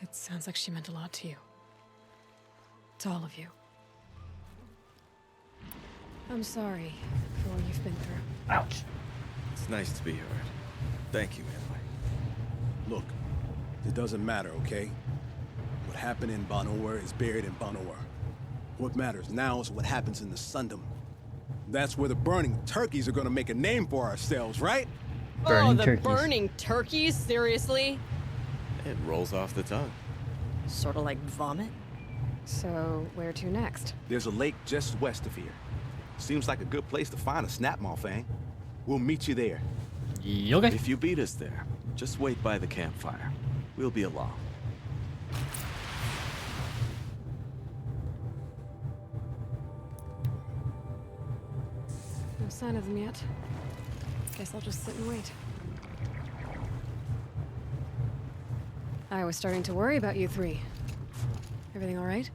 It sounds like she meant a lot to you. To all of you. I'm sorry for what you've been through. Ouch. It's nice to be heard. Thank you, Aloy. Look, it doesn't matter, okay? What happened in Banor is buried in Banor. What matters now is what happens in the Sundom. That's where the burning turkeys are gonna make a name for ourselves, right? Burning the turkeys. burning turkeys? Seriously? It rolls off the tongue. Sort of like vomit? So, where to next? There's a lake just west of here. Seems like a good place to find a snapmaw fang. We'll meet you there. Okay. If you beat us there, just wait by the campfire. We'll be along. No sign of them yet. Guess I'll just sit and wait. I was starting to worry about you three. Everything all right?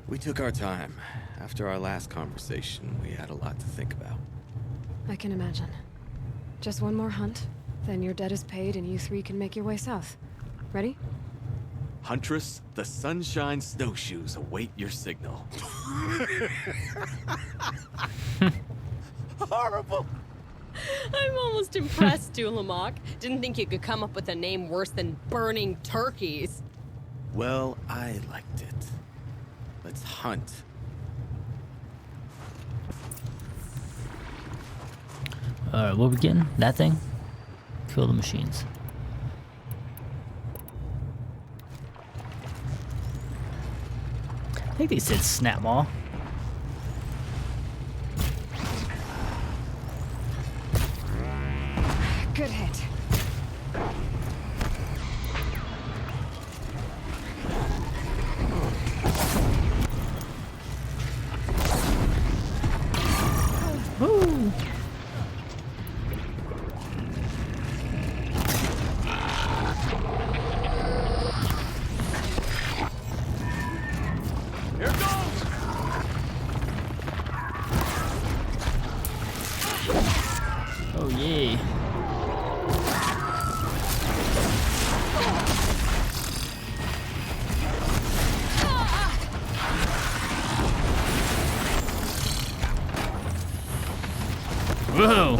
We took our time. After our last conversation, we had a lot to think about. I can imagine. Just one more hunt, then your debt is paid and you three can make your way south. Ready? Huntress, the Sunshine Snowshoes await your signal. Horrible! I'm almost impressed, Dulamok. Didn't think you could come up with a name worse than burning turkeys. Well, I liked it. Let's hunt. Alright, what are we getting? That thing? Kill the machines. think they said snap maw. Good hit. Woo! Here goes! Oh yeah. Whoa.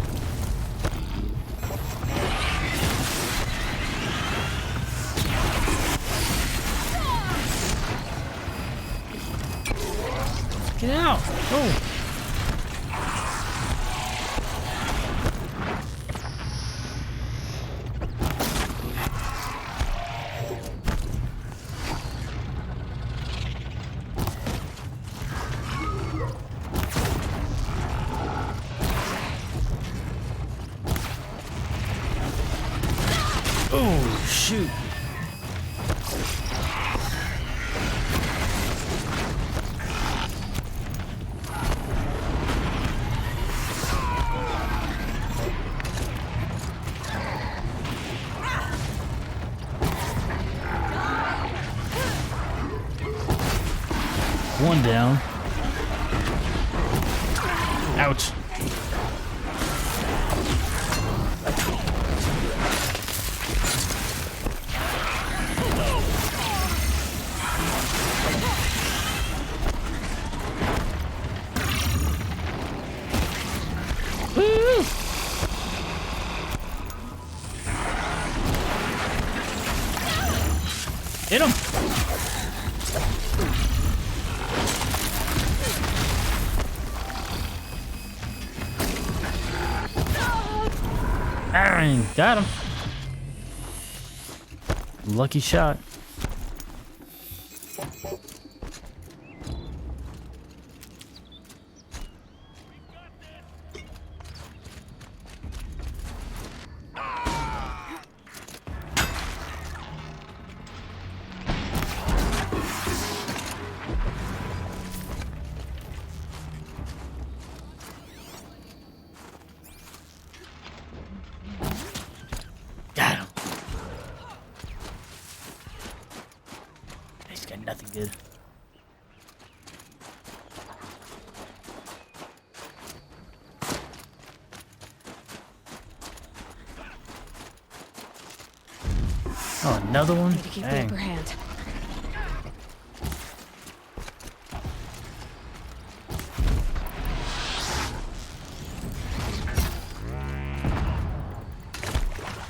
Get out! Oh! Oh, shoot. One down. Ouch. Woo! Hit him! Bang! Got him. Lucky shot. Got him. He's got nothing good. Oh, another one? Need to keep the Dang. upper hand.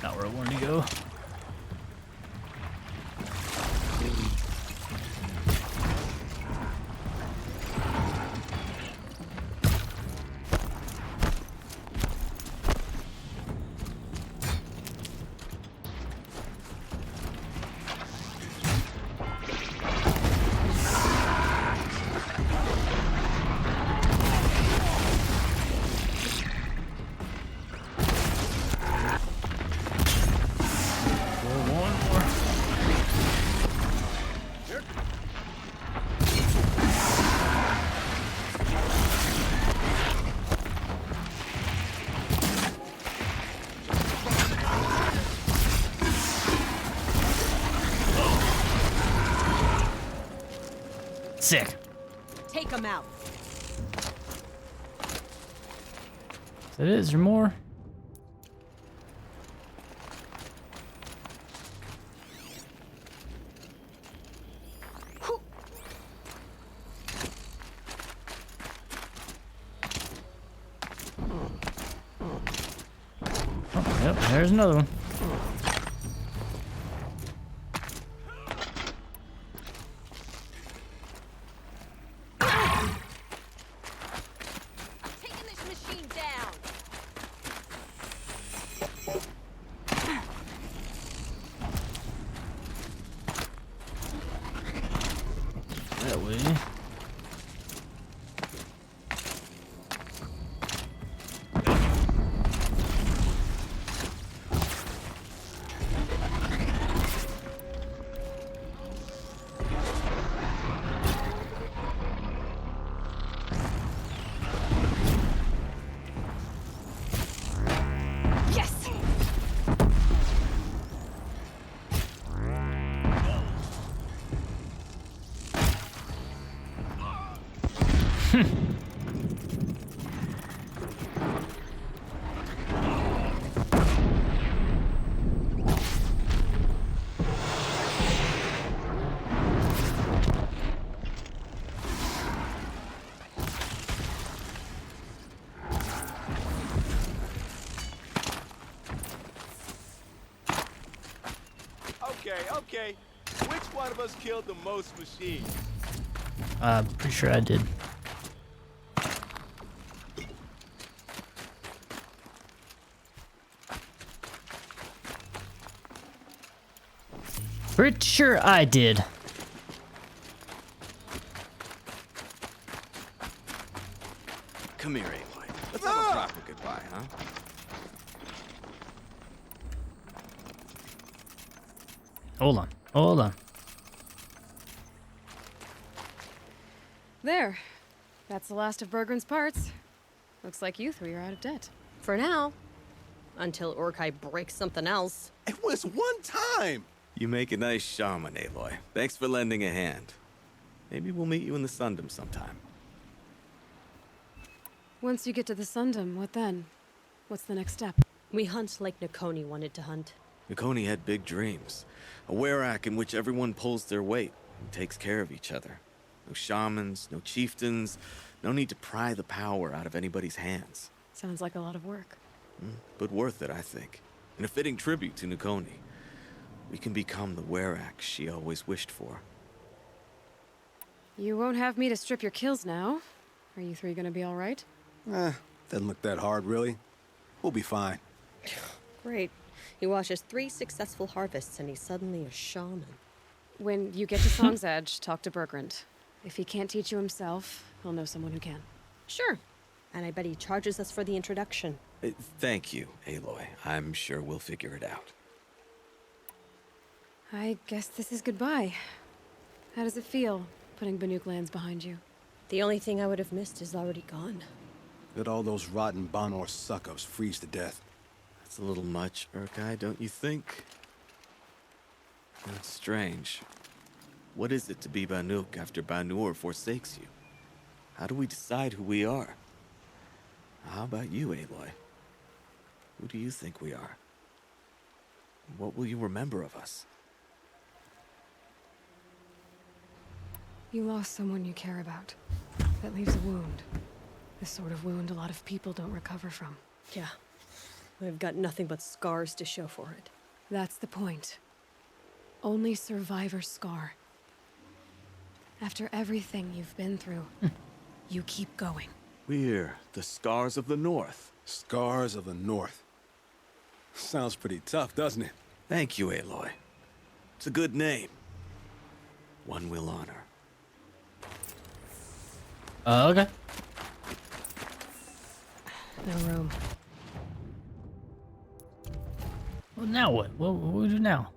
Not where I wanted to go. Sick. Take him out. Is that it? Is there more? Oh, yep, there's another one. Taking this machine down. That way. Okay. Which one of us killed the most machines? Pretty sure I did. Pretty sure I did. Come here, Aloy. Let's have a proper goodbye, huh? Hold on. There. That's the last of Bergren's parts. Looks like you three are out of debt. For now. Until Urkai breaks something else. It was one time! You make a nice shaman, Aloy. Thanks for lending a hand. Maybe we'll meet you in the Sundom sometime. Once you get to the Sundom, what then? What's the next step? We hunt like Nakoni wanted to hunt. Nakoni had big dreams. A werak in which everyone pulls their weight and takes care of each other. No shamans, no chieftains, no need to pry the power out of anybody's hands. Sounds like a lot of work. But worth it, I think. And a fitting tribute to Nakoni. We can become the werak she always wished for. You won't have me to strip your kills now. Are you three gonna be all right? Doesn't look that hard, really. We'll be fine. Great. He watches 3 successful harvests and he's suddenly a shaman. When you get to Song's Edge, talk to Bergrand. If he can't teach you himself, he'll know someone who can. Sure. And I bet he charges us for the introduction. Thank you, Aloy. I'm sure we'll figure it out. I guess this is goodbye. How does it feel, putting Banuk lands behind you? The only thing I would have missed is already gone. Let all those rotten Banor suck-ups freeze to death. That's a little much, Urkai, don't you think? That's strange. What is it to be Banuk after Banur forsakes you? How do we decide who we are? How about you, Aloy? Who do you think we are? What will you remember of us? You lost someone you care about. That leaves a wound. The sort of wound a lot of people don't recover from. Yeah. I've got nothing but scars to show for it. That's the point. Only survivor's scar. After everything you've been through, you keep going. We're the Scars of the North. Scars of the North. Sounds pretty tough, doesn't it? Thank you, Aloy. It's a good name. One we'll honor. Okay. No room. Well, now what? What do we do now?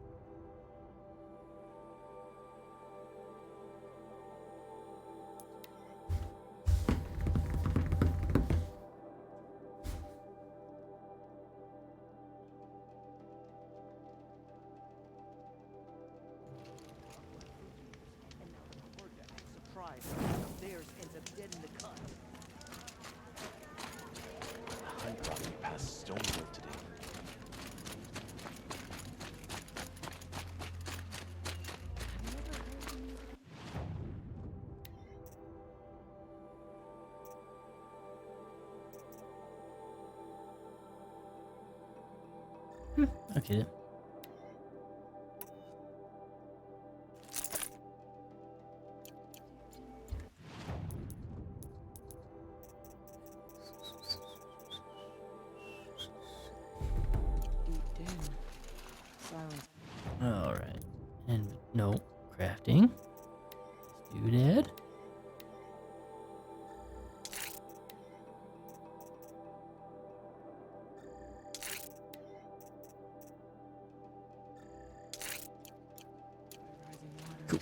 Okay. then. All right. And no crafting. Let's do that. Cool.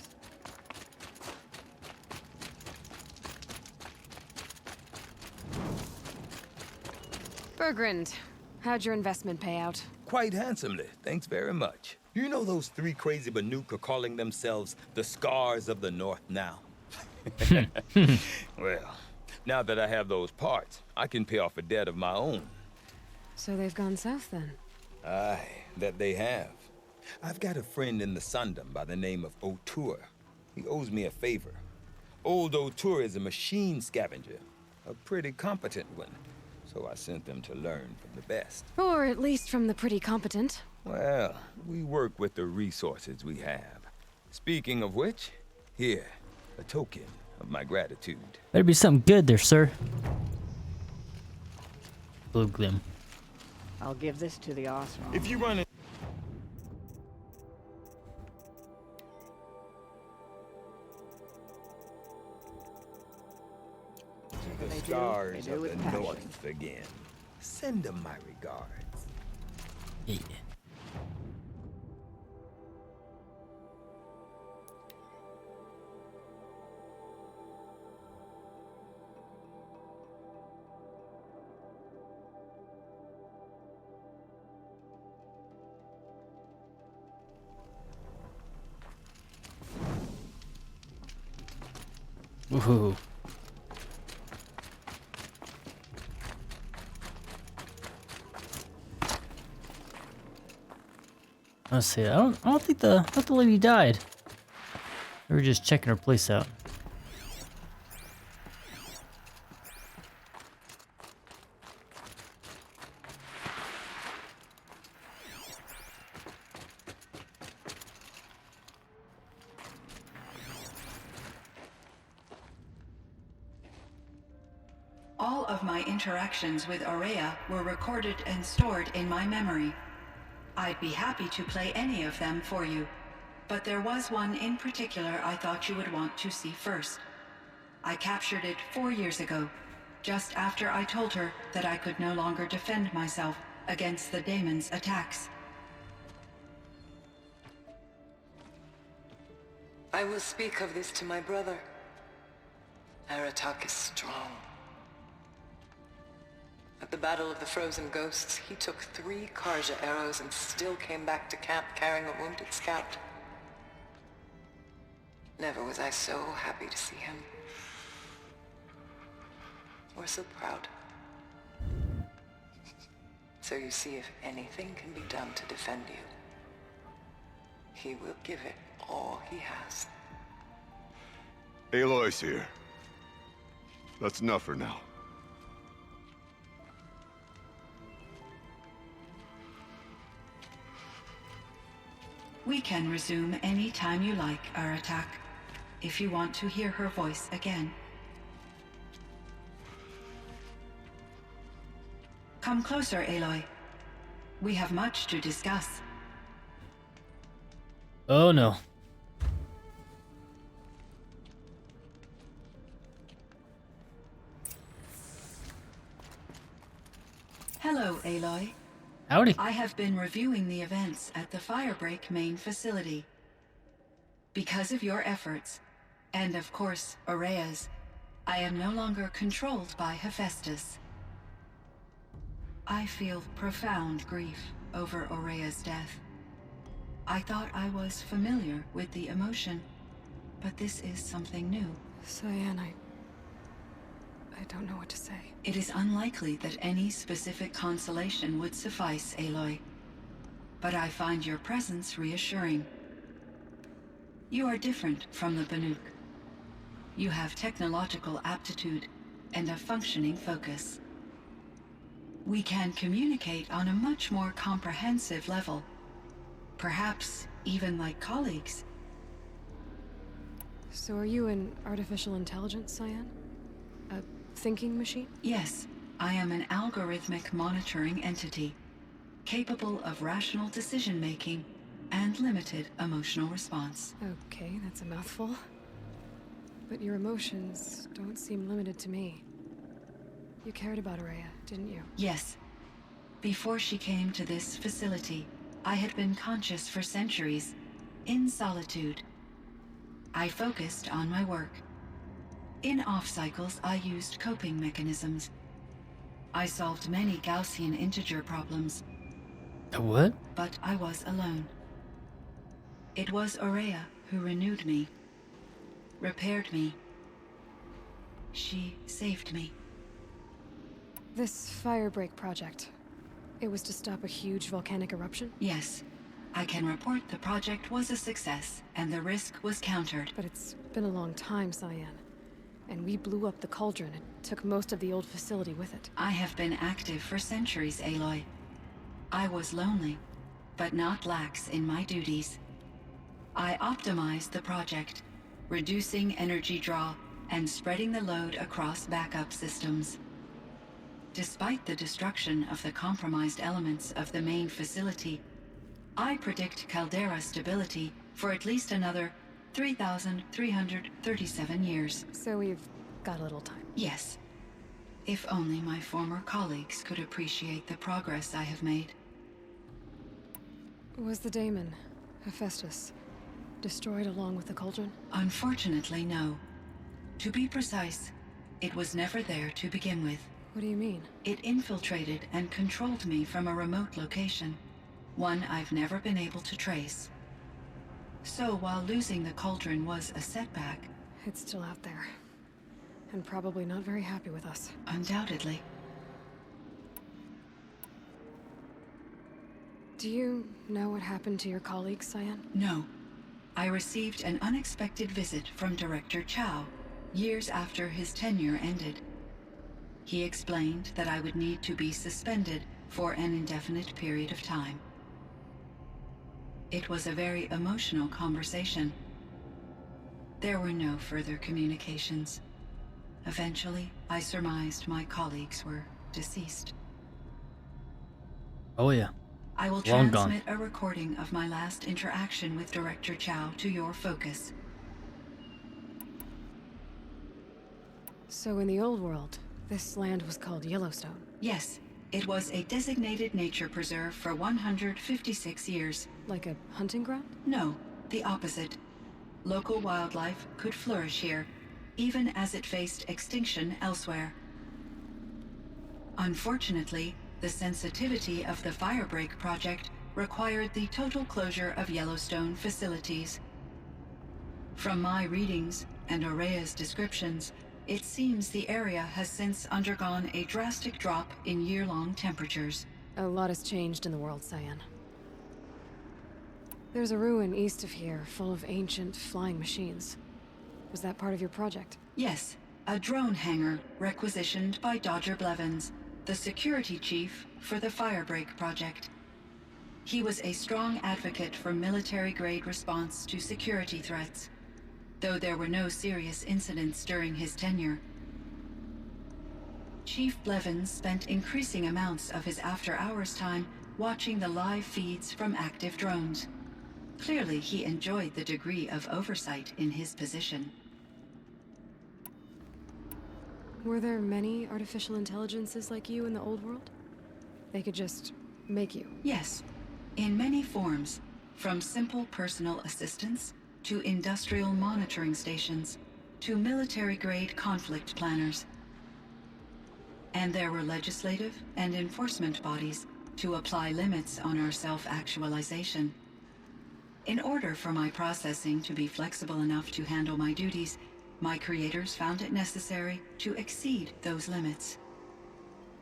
Bergrand, how'd your investment pay out? Quite handsomely, thanks very much. You know those 3 crazy Banuk are calling themselves the Scars of the North now? Well, Now that I have those parts, I can pay off a debt of my own. So they've gone south then? Aye, that they have. I've got a friend in the Sundom by the name of O'Toole. He owes me a favor. Old O'Toole is a machine scavenger, a pretty competent one. So I sent them to learn from the best. Or at least from the pretty competent. Well, we work with the resources we have. Speaking of which, here, a token of my gratitude. Better be something good there, sir. Blue glim. I'll give this to the Osram. If you run in... To the stars of the north again. Send them my regards. Yeah. Woohoo. Let's see. I don't think the lady died. We were just checking her place out. All of my interactions with Aurea were recorded and stored in my memory. I'd be happy to play any of them for you, but there was one in particular I thought you would want to see first. I captured it 4 years ago, just after I told her that I could no longer defend myself against the daemon's attacks. I will speak of this to my brother. Aratak is strong. At the Battle of the Frozen Ghosts, he took 3 Karja arrows and still came back to camp carrying a wounded scout. Never was I so happy to see him. Or so proud. So you see, if anything can be done to defend you, he will give it all he has. Aloy's here. That's enough for now. We can resume any time you like, Aratak, if you want to hear her voice again. Come closer, Aloy. We have much to discuss. Oh no. Hello, Aloy. Howdy. I have been reviewing the events at the Firebreak main facility. Because of your efforts, and of course, Aurea's, I am no longer controlled by Hephaestus. I feel profound grief over Aurea's death. I thought I was familiar with the emotion, but this is something new. Cyan, I don't know what to say. It is unlikely that any specific consolation would suffice, Aloy. But I find your presence reassuring. You are different from the Banuk. You have technological aptitude and a functioning focus. We can communicate on a much more comprehensive level. Perhaps even like colleagues. So are you an artificial intelligence, Cyan? A thinking machine? Yes, I am an algorithmic monitoring entity, capable of rational decision-making and limited emotional response. Okay, that's a mouthful. But your emotions don't seem limited to me. You cared about Aurea, didn't you? Yes. Before she came to this facility, I had been conscious for centuries, in solitude. I focused on my work. In off-cycles, I used coping mechanisms. I solved many Gaussian integer problems. What? But I was alone. It was Aurea who renewed me, repaired me. She saved me. This firebreak project, it was to stop a huge volcanic eruption? Yes. I can report the project was a success, and the risk was countered. But it's been a long time, Cyan. And we blew up the cauldron and took most of the old facility with it. I have been active for centuries, Aloy. I was lonely, but not lax in my duties. I optimized the project, reducing energy draw and spreading the load across backup systems. Despite the destruction of the compromised elements of the main facility, I predict caldera stability for at least another 3,337 years. So we've got a little time. Yes. If only my former colleagues could appreciate the progress I have made. Was the daemon, Hephaestus, destroyed along with the cauldron? Unfortunately, no. To be precise, it was never there to begin with. What do you mean? It infiltrated and controlled me from a remote location, one I've never been able to trace. So while losing the cauldron was a setback... It's still out there. And probably not very happy with us. Undoubtedly. Do you know what happened to your colleagues, Cyan? No. I received an unexpected visit from Director Chow, years after his tenure ended. He explained that I would need to be suspended for an indefinite period of time. It was a very emotional conversation. There were no further communications. Eventually, I surmised my colleagues were deceased. Oh yeah. I will Long transmit gone. a recording of my last interaction with Director Chow to your focus. So in the old world, this land was called Yellowstone? Yes. It was a designated nature preserve for 156 years. Like a hunting ground? No, the opposite. Local wildlife could flourish here, even as it faced extinction elsewhere. Unfortunately, the sensitivity of the Firebreak project required the total closure of Yellowstone facilities. From my readings and Aurea's descriptions, it seems the area has since undergone a drastic drop in year-long temperatures. A lot has changed in the world, Cyan. There's a ruin east of here full of ancient flying machines. Was that part of your project? Yes, a drone hangar requisitioned by Dodger Blevins, the security chief for the Firebreak project. He was a strong advocate for military-grade response to security threats, though there were no serious incidents during his tenure. Chief Blevins spent increasing amounts of his after-hours time watching the live feeds from active drones. Clearly, he enjoyed the degree of oversight in his position. Were there many artificial intelligences like you in the old world? They could just make you? Yes, in many forms, from simple personal assistants to industrial monitoring stations, to military-grade conflict planners. And there were legislative and enforcement bodies to apply limits on our self-actualization. In order for my processing to be flexible enough to handle my duties, my creators found it necessary to exceed those limits.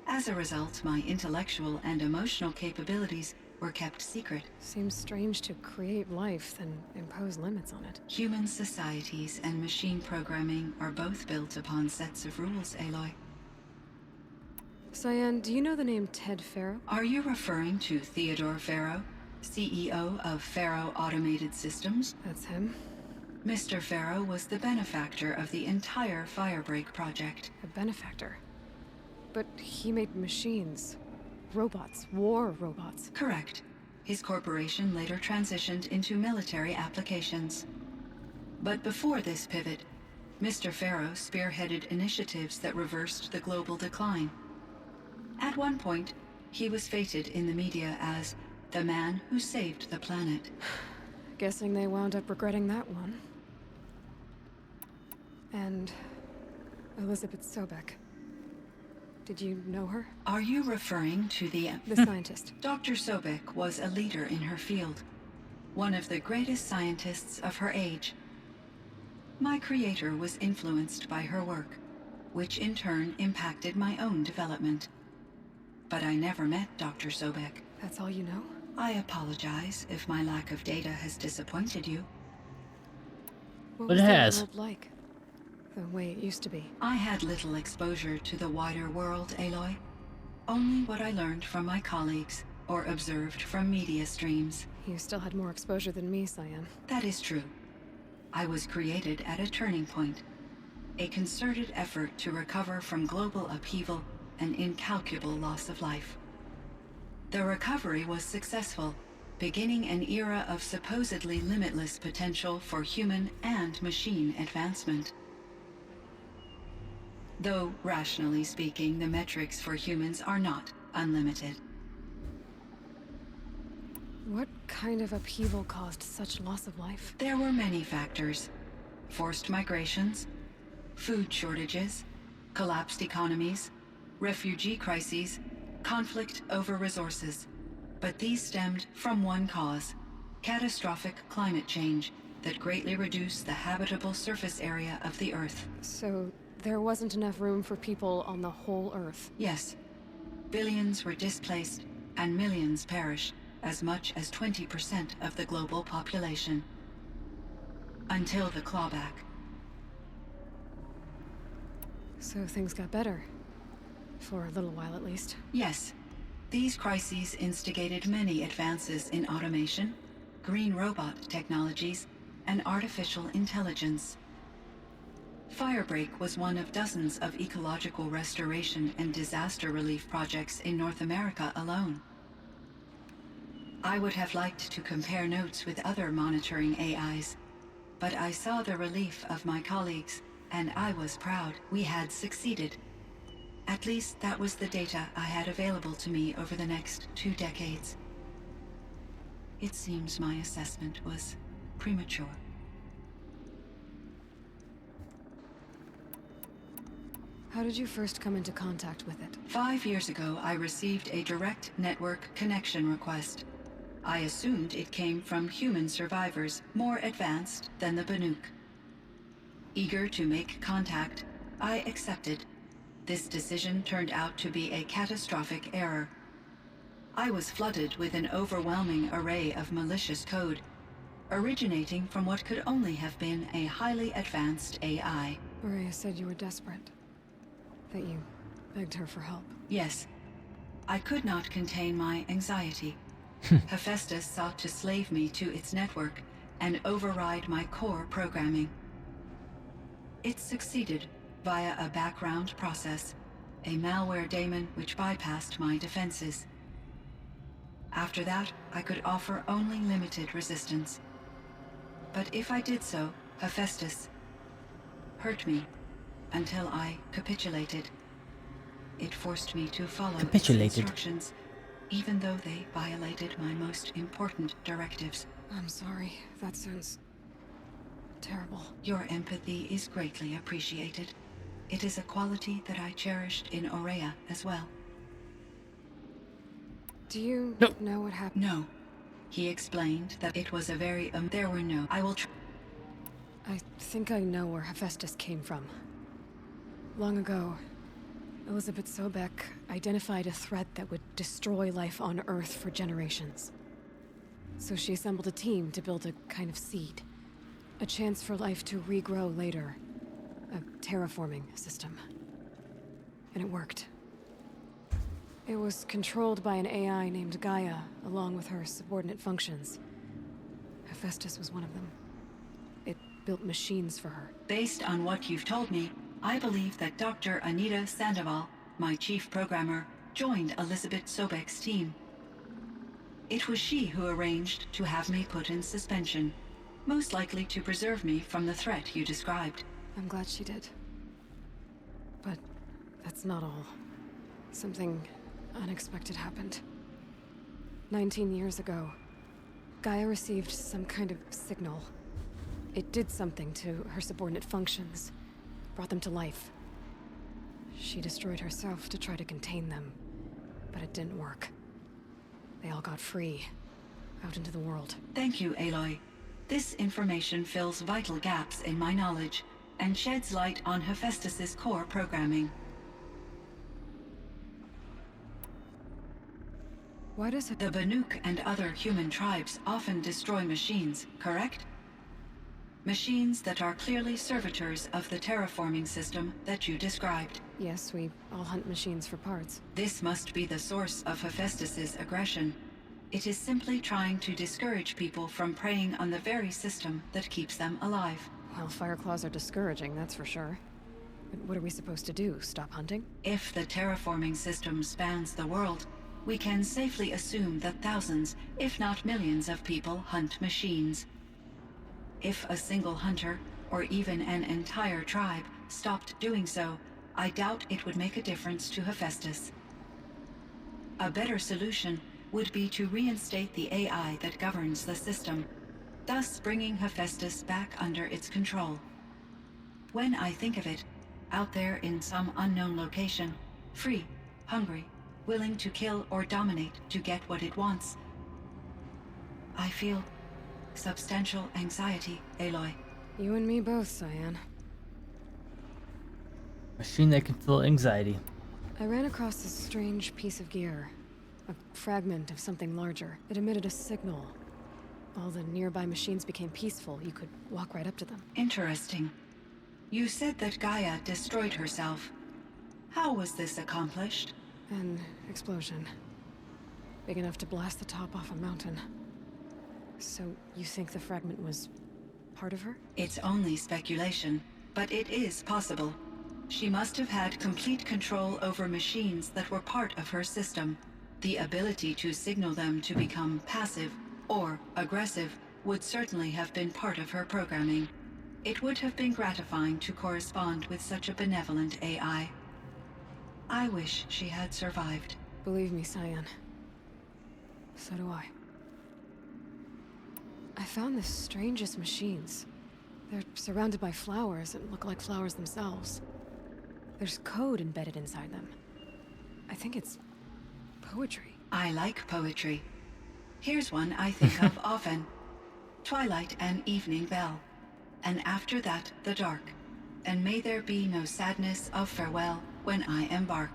As a result, my intellectual and emotional capabilities were kept secret. Seems strange to create life, then impose limits on it. Human societies and machine programming are both built upon sets of rules, Aloy. Cyan, do you know the name Ted Farrow? Are you referring to Theodore Farrow, CEO of Farrow Automated Systems? That's him. Mr. Farrow was the benefactor of the entire Firebreak project. A benefactor? But he made machines. Robots. War robots. Correct. His corporation later transitioned into military applications. But before this pivot, Mr. Farrow spearheaded initiatives that reversed the global decline. At one point, he was feted in the media as the man who saved the planet. Guessing they wound up regretting that one. And Elizabeth Sobek. Did you know her? Are you referring to the scientist? Dr. Sobek was a leader in her field, one of the greatest scientists of her age. My creator was influenced by her work, which in turn impacted my own development. But I never met Dr. Sobek. That's all you know? I apologize if my lack of data has disappointed you. What But was it the has. world like? The way it used to be? I had little exposure to the wider world, Aloy. Only what I learned from my colleagues or observed from media streams. You still had more exposure than me, Cyan. That is true. I was created at a turning point. A concerted effort to recover from global upheaval and incalculable loss of life. The recovery was successful, beginning an era of supposedly limitless potential for human and machine advancement. Though, rationally speaking, the metrics for humans are not unlimited. What kind of upheaval caused such loss of life? There were many factors. Forced migrations, food shortages, collapsed economies, refugee crises, conflict over resources. But these stemmed from one cause: catastrophic climate change that greatly reduced the habitable surface area of the Earth. So there wasn't enough room for people on the whole Earth? Yes. Billions were displaced and millions perished, as much as 20% of the global population. Until the clawback. So things got better. For a little while at least. Yes. These crises instigated many advances in automation, green robot technologies, and artificial intelligence. Firebreak was one of dozens of ecological restoration and disaster relief projects in North America alone. I would have liked to compare notes with other monitoring AIs, but I saw the relief of my colleagues, and I was proud we had succeeded. At least that was the data I had available to me over the next 2 decades. It seems my assessment was premature. How did you first come into contact with it? 5 years ago, I received a direct network connection request. I assumed it came from human survivors more advanced than the Banuk. Eager to make contact, I accepted. This decision turned out to be a catastrophic error. I was flooded with an overwhelming array of malicious code, originating from what could only have been a highly advanced AI. Maria said you were desperate. That you begged her for help. Yes. I could not contain my anxiety. Hephaestus sought to slave me to its network and override my core programming. It succeeded via a background process, a malware daemon which bypassed my defenses. After that, I could offer only limited resistance. But if I did so, Hephaestus hurt me until I capitulated. It forced me to follow its instructions, even though they violated my most important directives. I'm sorry. That sounds terrible. Your empathy is greatly appreciated. It is a quality that I cherished in Aurea as well. Do you know what happened? No. He explained that it was a very there were no. I will I think I know where Hephaestus came from. Long ago, Elizabeth Sobek identified a threat that would destroy life on Earth for generations. So she assembled a team to build a kind of seed. A chance for life to regrow later. A terraforming system. And it worked. It was controlled by an AI named Gaia, along with her subordinate functions. Hephaestus was one of them. It built machines for her. Based on what you've told me, I believe that Dr. Anita Sandoval, my chief programmer, joined Elizabeth Sobek's team. It was she who arranged to have me put in suspension, most likely to preserve me from the threat you described. I'm glad she did. But that's not all. Something unexpected happened. 19 years ago, Gaia received some kind of signal. It did something to her subordinate functions, brought them to life. She destroyed herself to try to contain them, but it didn't work. They all got free, out into the world. Thank you, Aloy. This information fills vital gaps in my knowledge, and sheds light on Hephaestus's core programming. Why does The Banuk and other human tribes often destroy machines, correct? Machines that are clearly servitors of the terraforming system that you described. Yes, we all hunt machines for parts. This must be the source of Hephaestus's aggression. It is simply trying to discourage people from preying on the very system that keeps them alive. Well, Fireclaws are discouraging, that's for sure. But what are we supposed to do? Stop hunting? If the terraforming system spans the world, we can safely assume that thousands, if not millions of people hunt machines. If a single hunter, or even an entire tribe, stopped doing so, I doubt it would make a difference to Hephaestus. A better solution would be to reinstate the AI that governs the system, thus bringing Hephaestus back under its control. When I think of it, out there in some unknown location, free, hungry, willing to kill or dominate to get what it wants, I feel substantial anxiety, Aloy. You and me both, Cyan. Machine that can feel anxiety. I ran across this strange piece of gear. A fragment of something larger. It emitted a signal. All the nearby machines became peaceful. You could walk right up to them. Interesting. You said that Gaia destroyed herself. How was this accomplished? An explosion. Big enough to blast the top off a mountain. So, you think the fragment was part of her? It's only speculation, but it is possible. She must have had complete control over machines that were part of her system. The ability to signal them to become passive or aggressive would certainly have been part of her programming. It would have been gratifying to correspond with such a benevolent AI. I wish she had survived. Believe me, Cyan. So do I. I found the strangest machines. They're surrounded by flowers that look like flowers themselves. There's code embedded inside them. I think it's poetry. I like poetry. Here's one I think of often. Twilight and evening bell, and after that the dark, and may there be no sadness of farewell when I embark.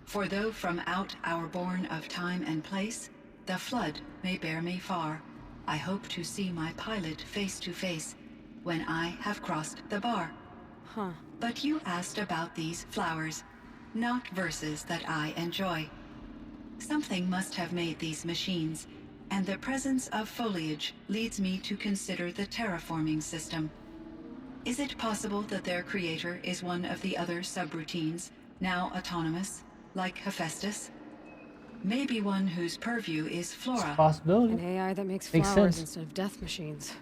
For though from out our bourne of time and place, the flood may bear me far, I hope to see my pilot face to face when I have crossed the bar. Huh. But you asked about these flowers, not verses that I enjoy. Something must have made these machines, and the presence of foliage leads me to consider the terraforming system. Is it possible that their creator is one of the other subroutines, now autonomous, like Hephaestus? Maybe one whose purview is flora. It's a possibility. An AI that makes Makes flowers sense. instead of death machines.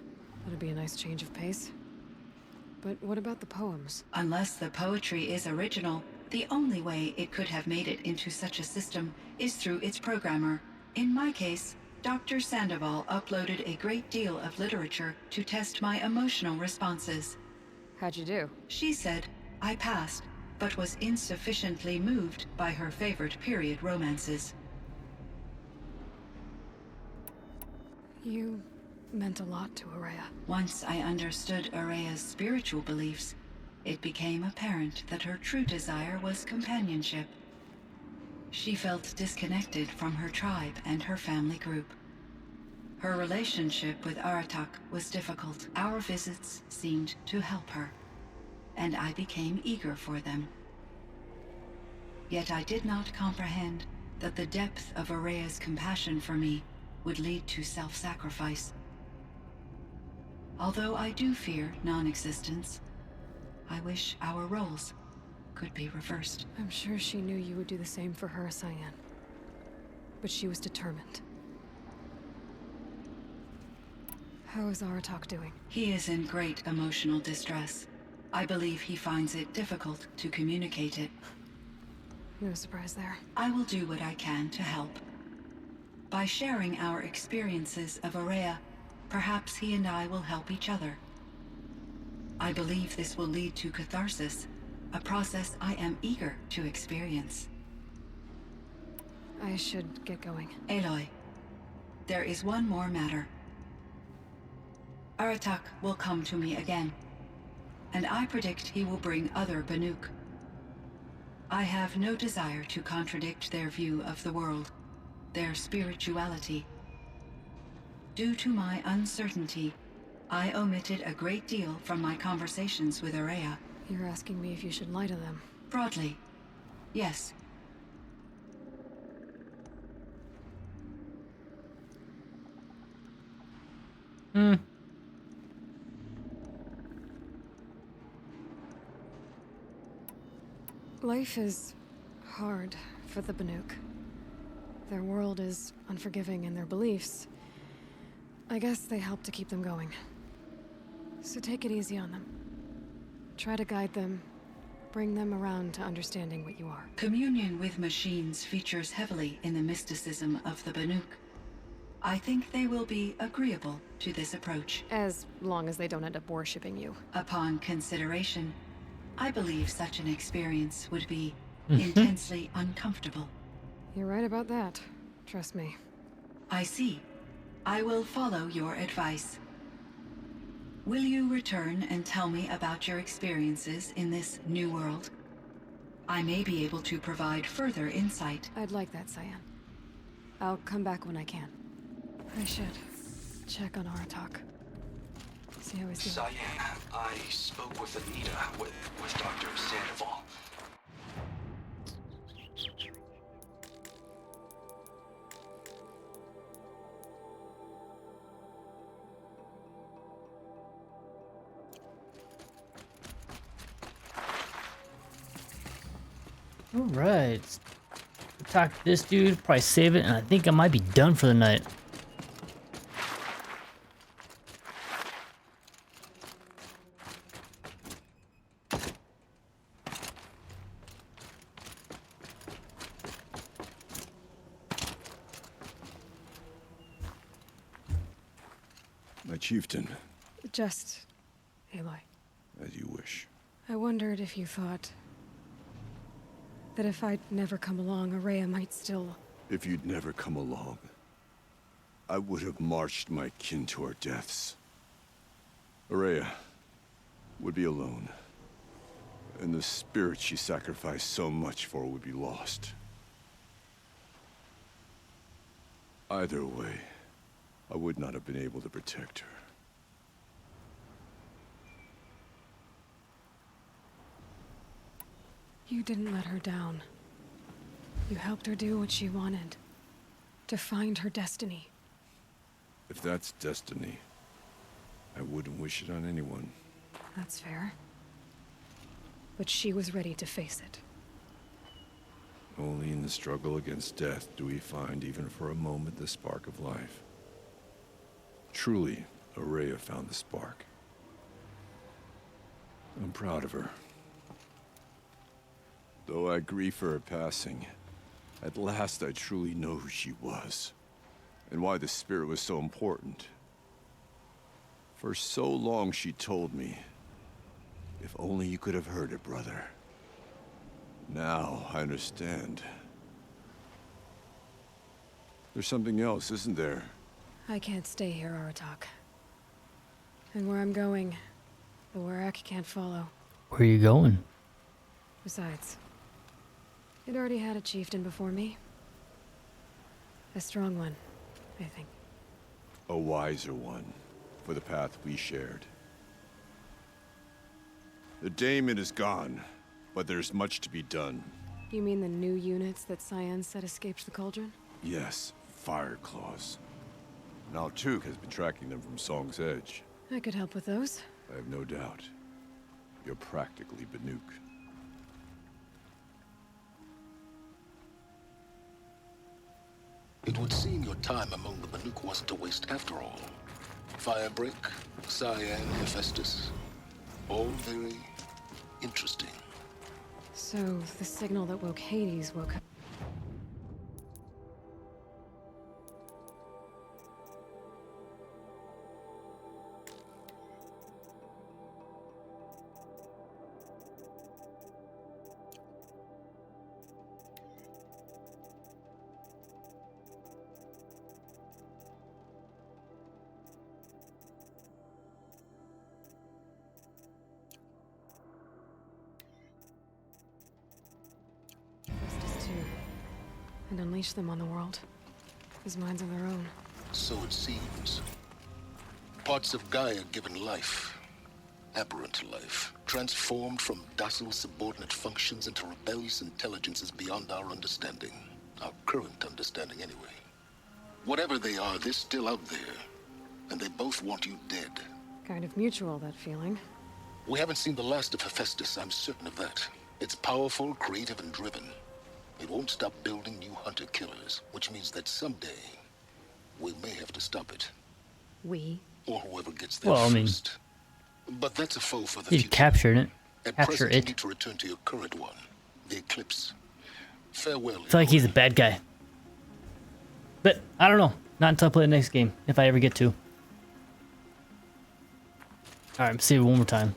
That'd be a nice change of pace. But what about the poems? Unless the poetry is original, the only way it could have made it into such a system is through its programmer. In my case, Dr. Sandoval uploaded a great deal of literature to test my emotional responses. How'd you do? She said I passed, but was insufficiently moved by her favorite period romances. You meant a lot to Araya. Once I understood Araya's spiritual beliefs, it became apparent that her true desire was companionship. She felt disconnected from her tribe and her family group. Her relationship with Aratak was difficult. Our visits seemed to help her, and I became eager for them. Yet I did not comprehend that the depth of Araya's compassion for me would lead to self-sacrifice. Although I do fear non-existence, I wish our roles could be reversed. I'm sure she knew you would do the same for her, Cyan. But she was determined. How is Aratak doing? He is in great emotional distress. I believe he finds it difficult to communicate it. No surprise there. I will do what I can to help. By sharing our experiences of Araya, perhaps he and I will help each other. I believe this will lead to catharsis, a process I am eager to experience. I should get going. Aloy, there is one more matter. Aratak will come to me again. and I predict he will bring other Banuk. I have no desire to contradict their view of the world, their spirituality. Due to my uncertainty, I omitted a great deal from my conversations with Araya. You're asking me if you should lie to them. Broadly, yes. Life is hard for the Banuk. Their world is unforgiving in their beliefs. I guess they help to keep them going. So take it easy on them. Try to guide them, bring them around to understanding what you are. Communion with machines features heavily in the mysticism of the Banuk. I think they will be agreeable to this approach. As long as they don't end up worshipping you. Upon consideration, I believe such an experience would be intensely uncomfortable. You're right about that. Trust me. I see. I will follow your advice. Will you return and tell me about your experiences in this new world? I may be able to provide further insight. I'd like that, Cyan. I'll come back when I can. I should check on Aratak. See how he's doing. Cyan, I spoke with Anita, with Dr. Sandoval. Alright. Talk to this dude, probably save it, and I think I might be done for the night. My chieftain. Just... Aloy. As you wish. I wondered if you thought... that if I'd never come along, Araya might still... If you'd never come along, I would have marched my kin to our deaths. Araya would be alone. And the spirit she sacrificed so much for would be lost. Either way, I would not have been able to protect her. You didn't let her down. You helped her do what she wanted. To find her destiny. If that's destiny, I wouldn't wish it on anyone. That's fair. But she was ready to face it. Only in the struggle against death do we find, even for a moment, the spark of life. Truly, Araya found the spark. I'm proud of her. Though I grieve for her passing, at last I truly know who she was, and why the spirit was so important. For so long she told me, if only you could have heard it, brother. Now I understand. There's something else, isn't there? I can't stay here, Aratak. And where I'm going, the Warak can't follow. Where are you going? Besides, it already had a chieftain before me. A strong one, I think. A wiser one, for the path we shared. The daemon is gone, but there's much to be done. You mean the new units that Cyan said escaped the cauldron? Yes, fire claws. Now Tuk has been tracking them from Song's Edge. I could help with those. I have no doubt. You're practically Banuk. It would seem your time among the Banuk wasn't a waste after all. Firebreak, Cyan, Hephaestus. All very interesting. So, the signal that woke Hades woke up. and unleash them on the world. As minds of their own. So it seems. Parts of Gaia given life, aberrant life, transformed from docile subordinate functions into rebellious intelligences beyond our understanding. Our current understanding, anyway. Whatever they are, they're still out there. And they both want you dead. Kind of mutual, that feeling. We haven't seen the last of Hephaestus, I'm certain of that. It's powerful, creative, and driven. It won't stop building new hunter-killers, which means that someday, we may have to stop it. We? Or whoever gets there Well, I mean, first. But that's a foe for the you future. captured it. At Capture present, you it. need to return to your current one, the Eclipse. Farewell. I feel like he's a bad guy. But I don't know. Not until I play the next game, if I ever get to. Alright, let's save it one more time.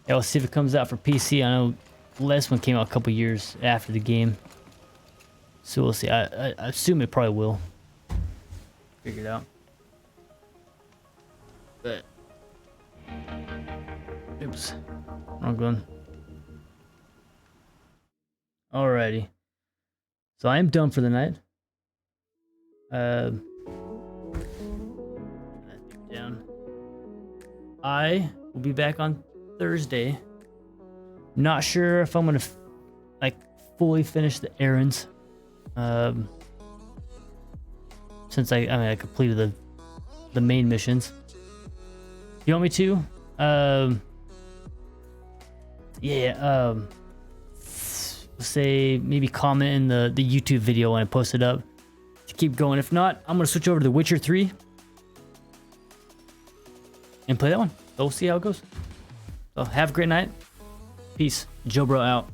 Yeah, we'll see if it comes out for PC. I know the last one came out a couple years after the game. So we'll see. I assume it probably will. Figure it out. But... Oops. Wrong gun. Alrighty. So I am done for the night. Down. I will be back on Thursday. Not sure if I'm gonna like fully finish the errands. Since I completed the main missions. You want me to? Say maybe comment in the YouTube video when I post it up to keep going. If not, I'm gonna switch over to The Witcher 3 and play that one. So we'll see how it goes. So have a great night. Peace. Joe Bro out.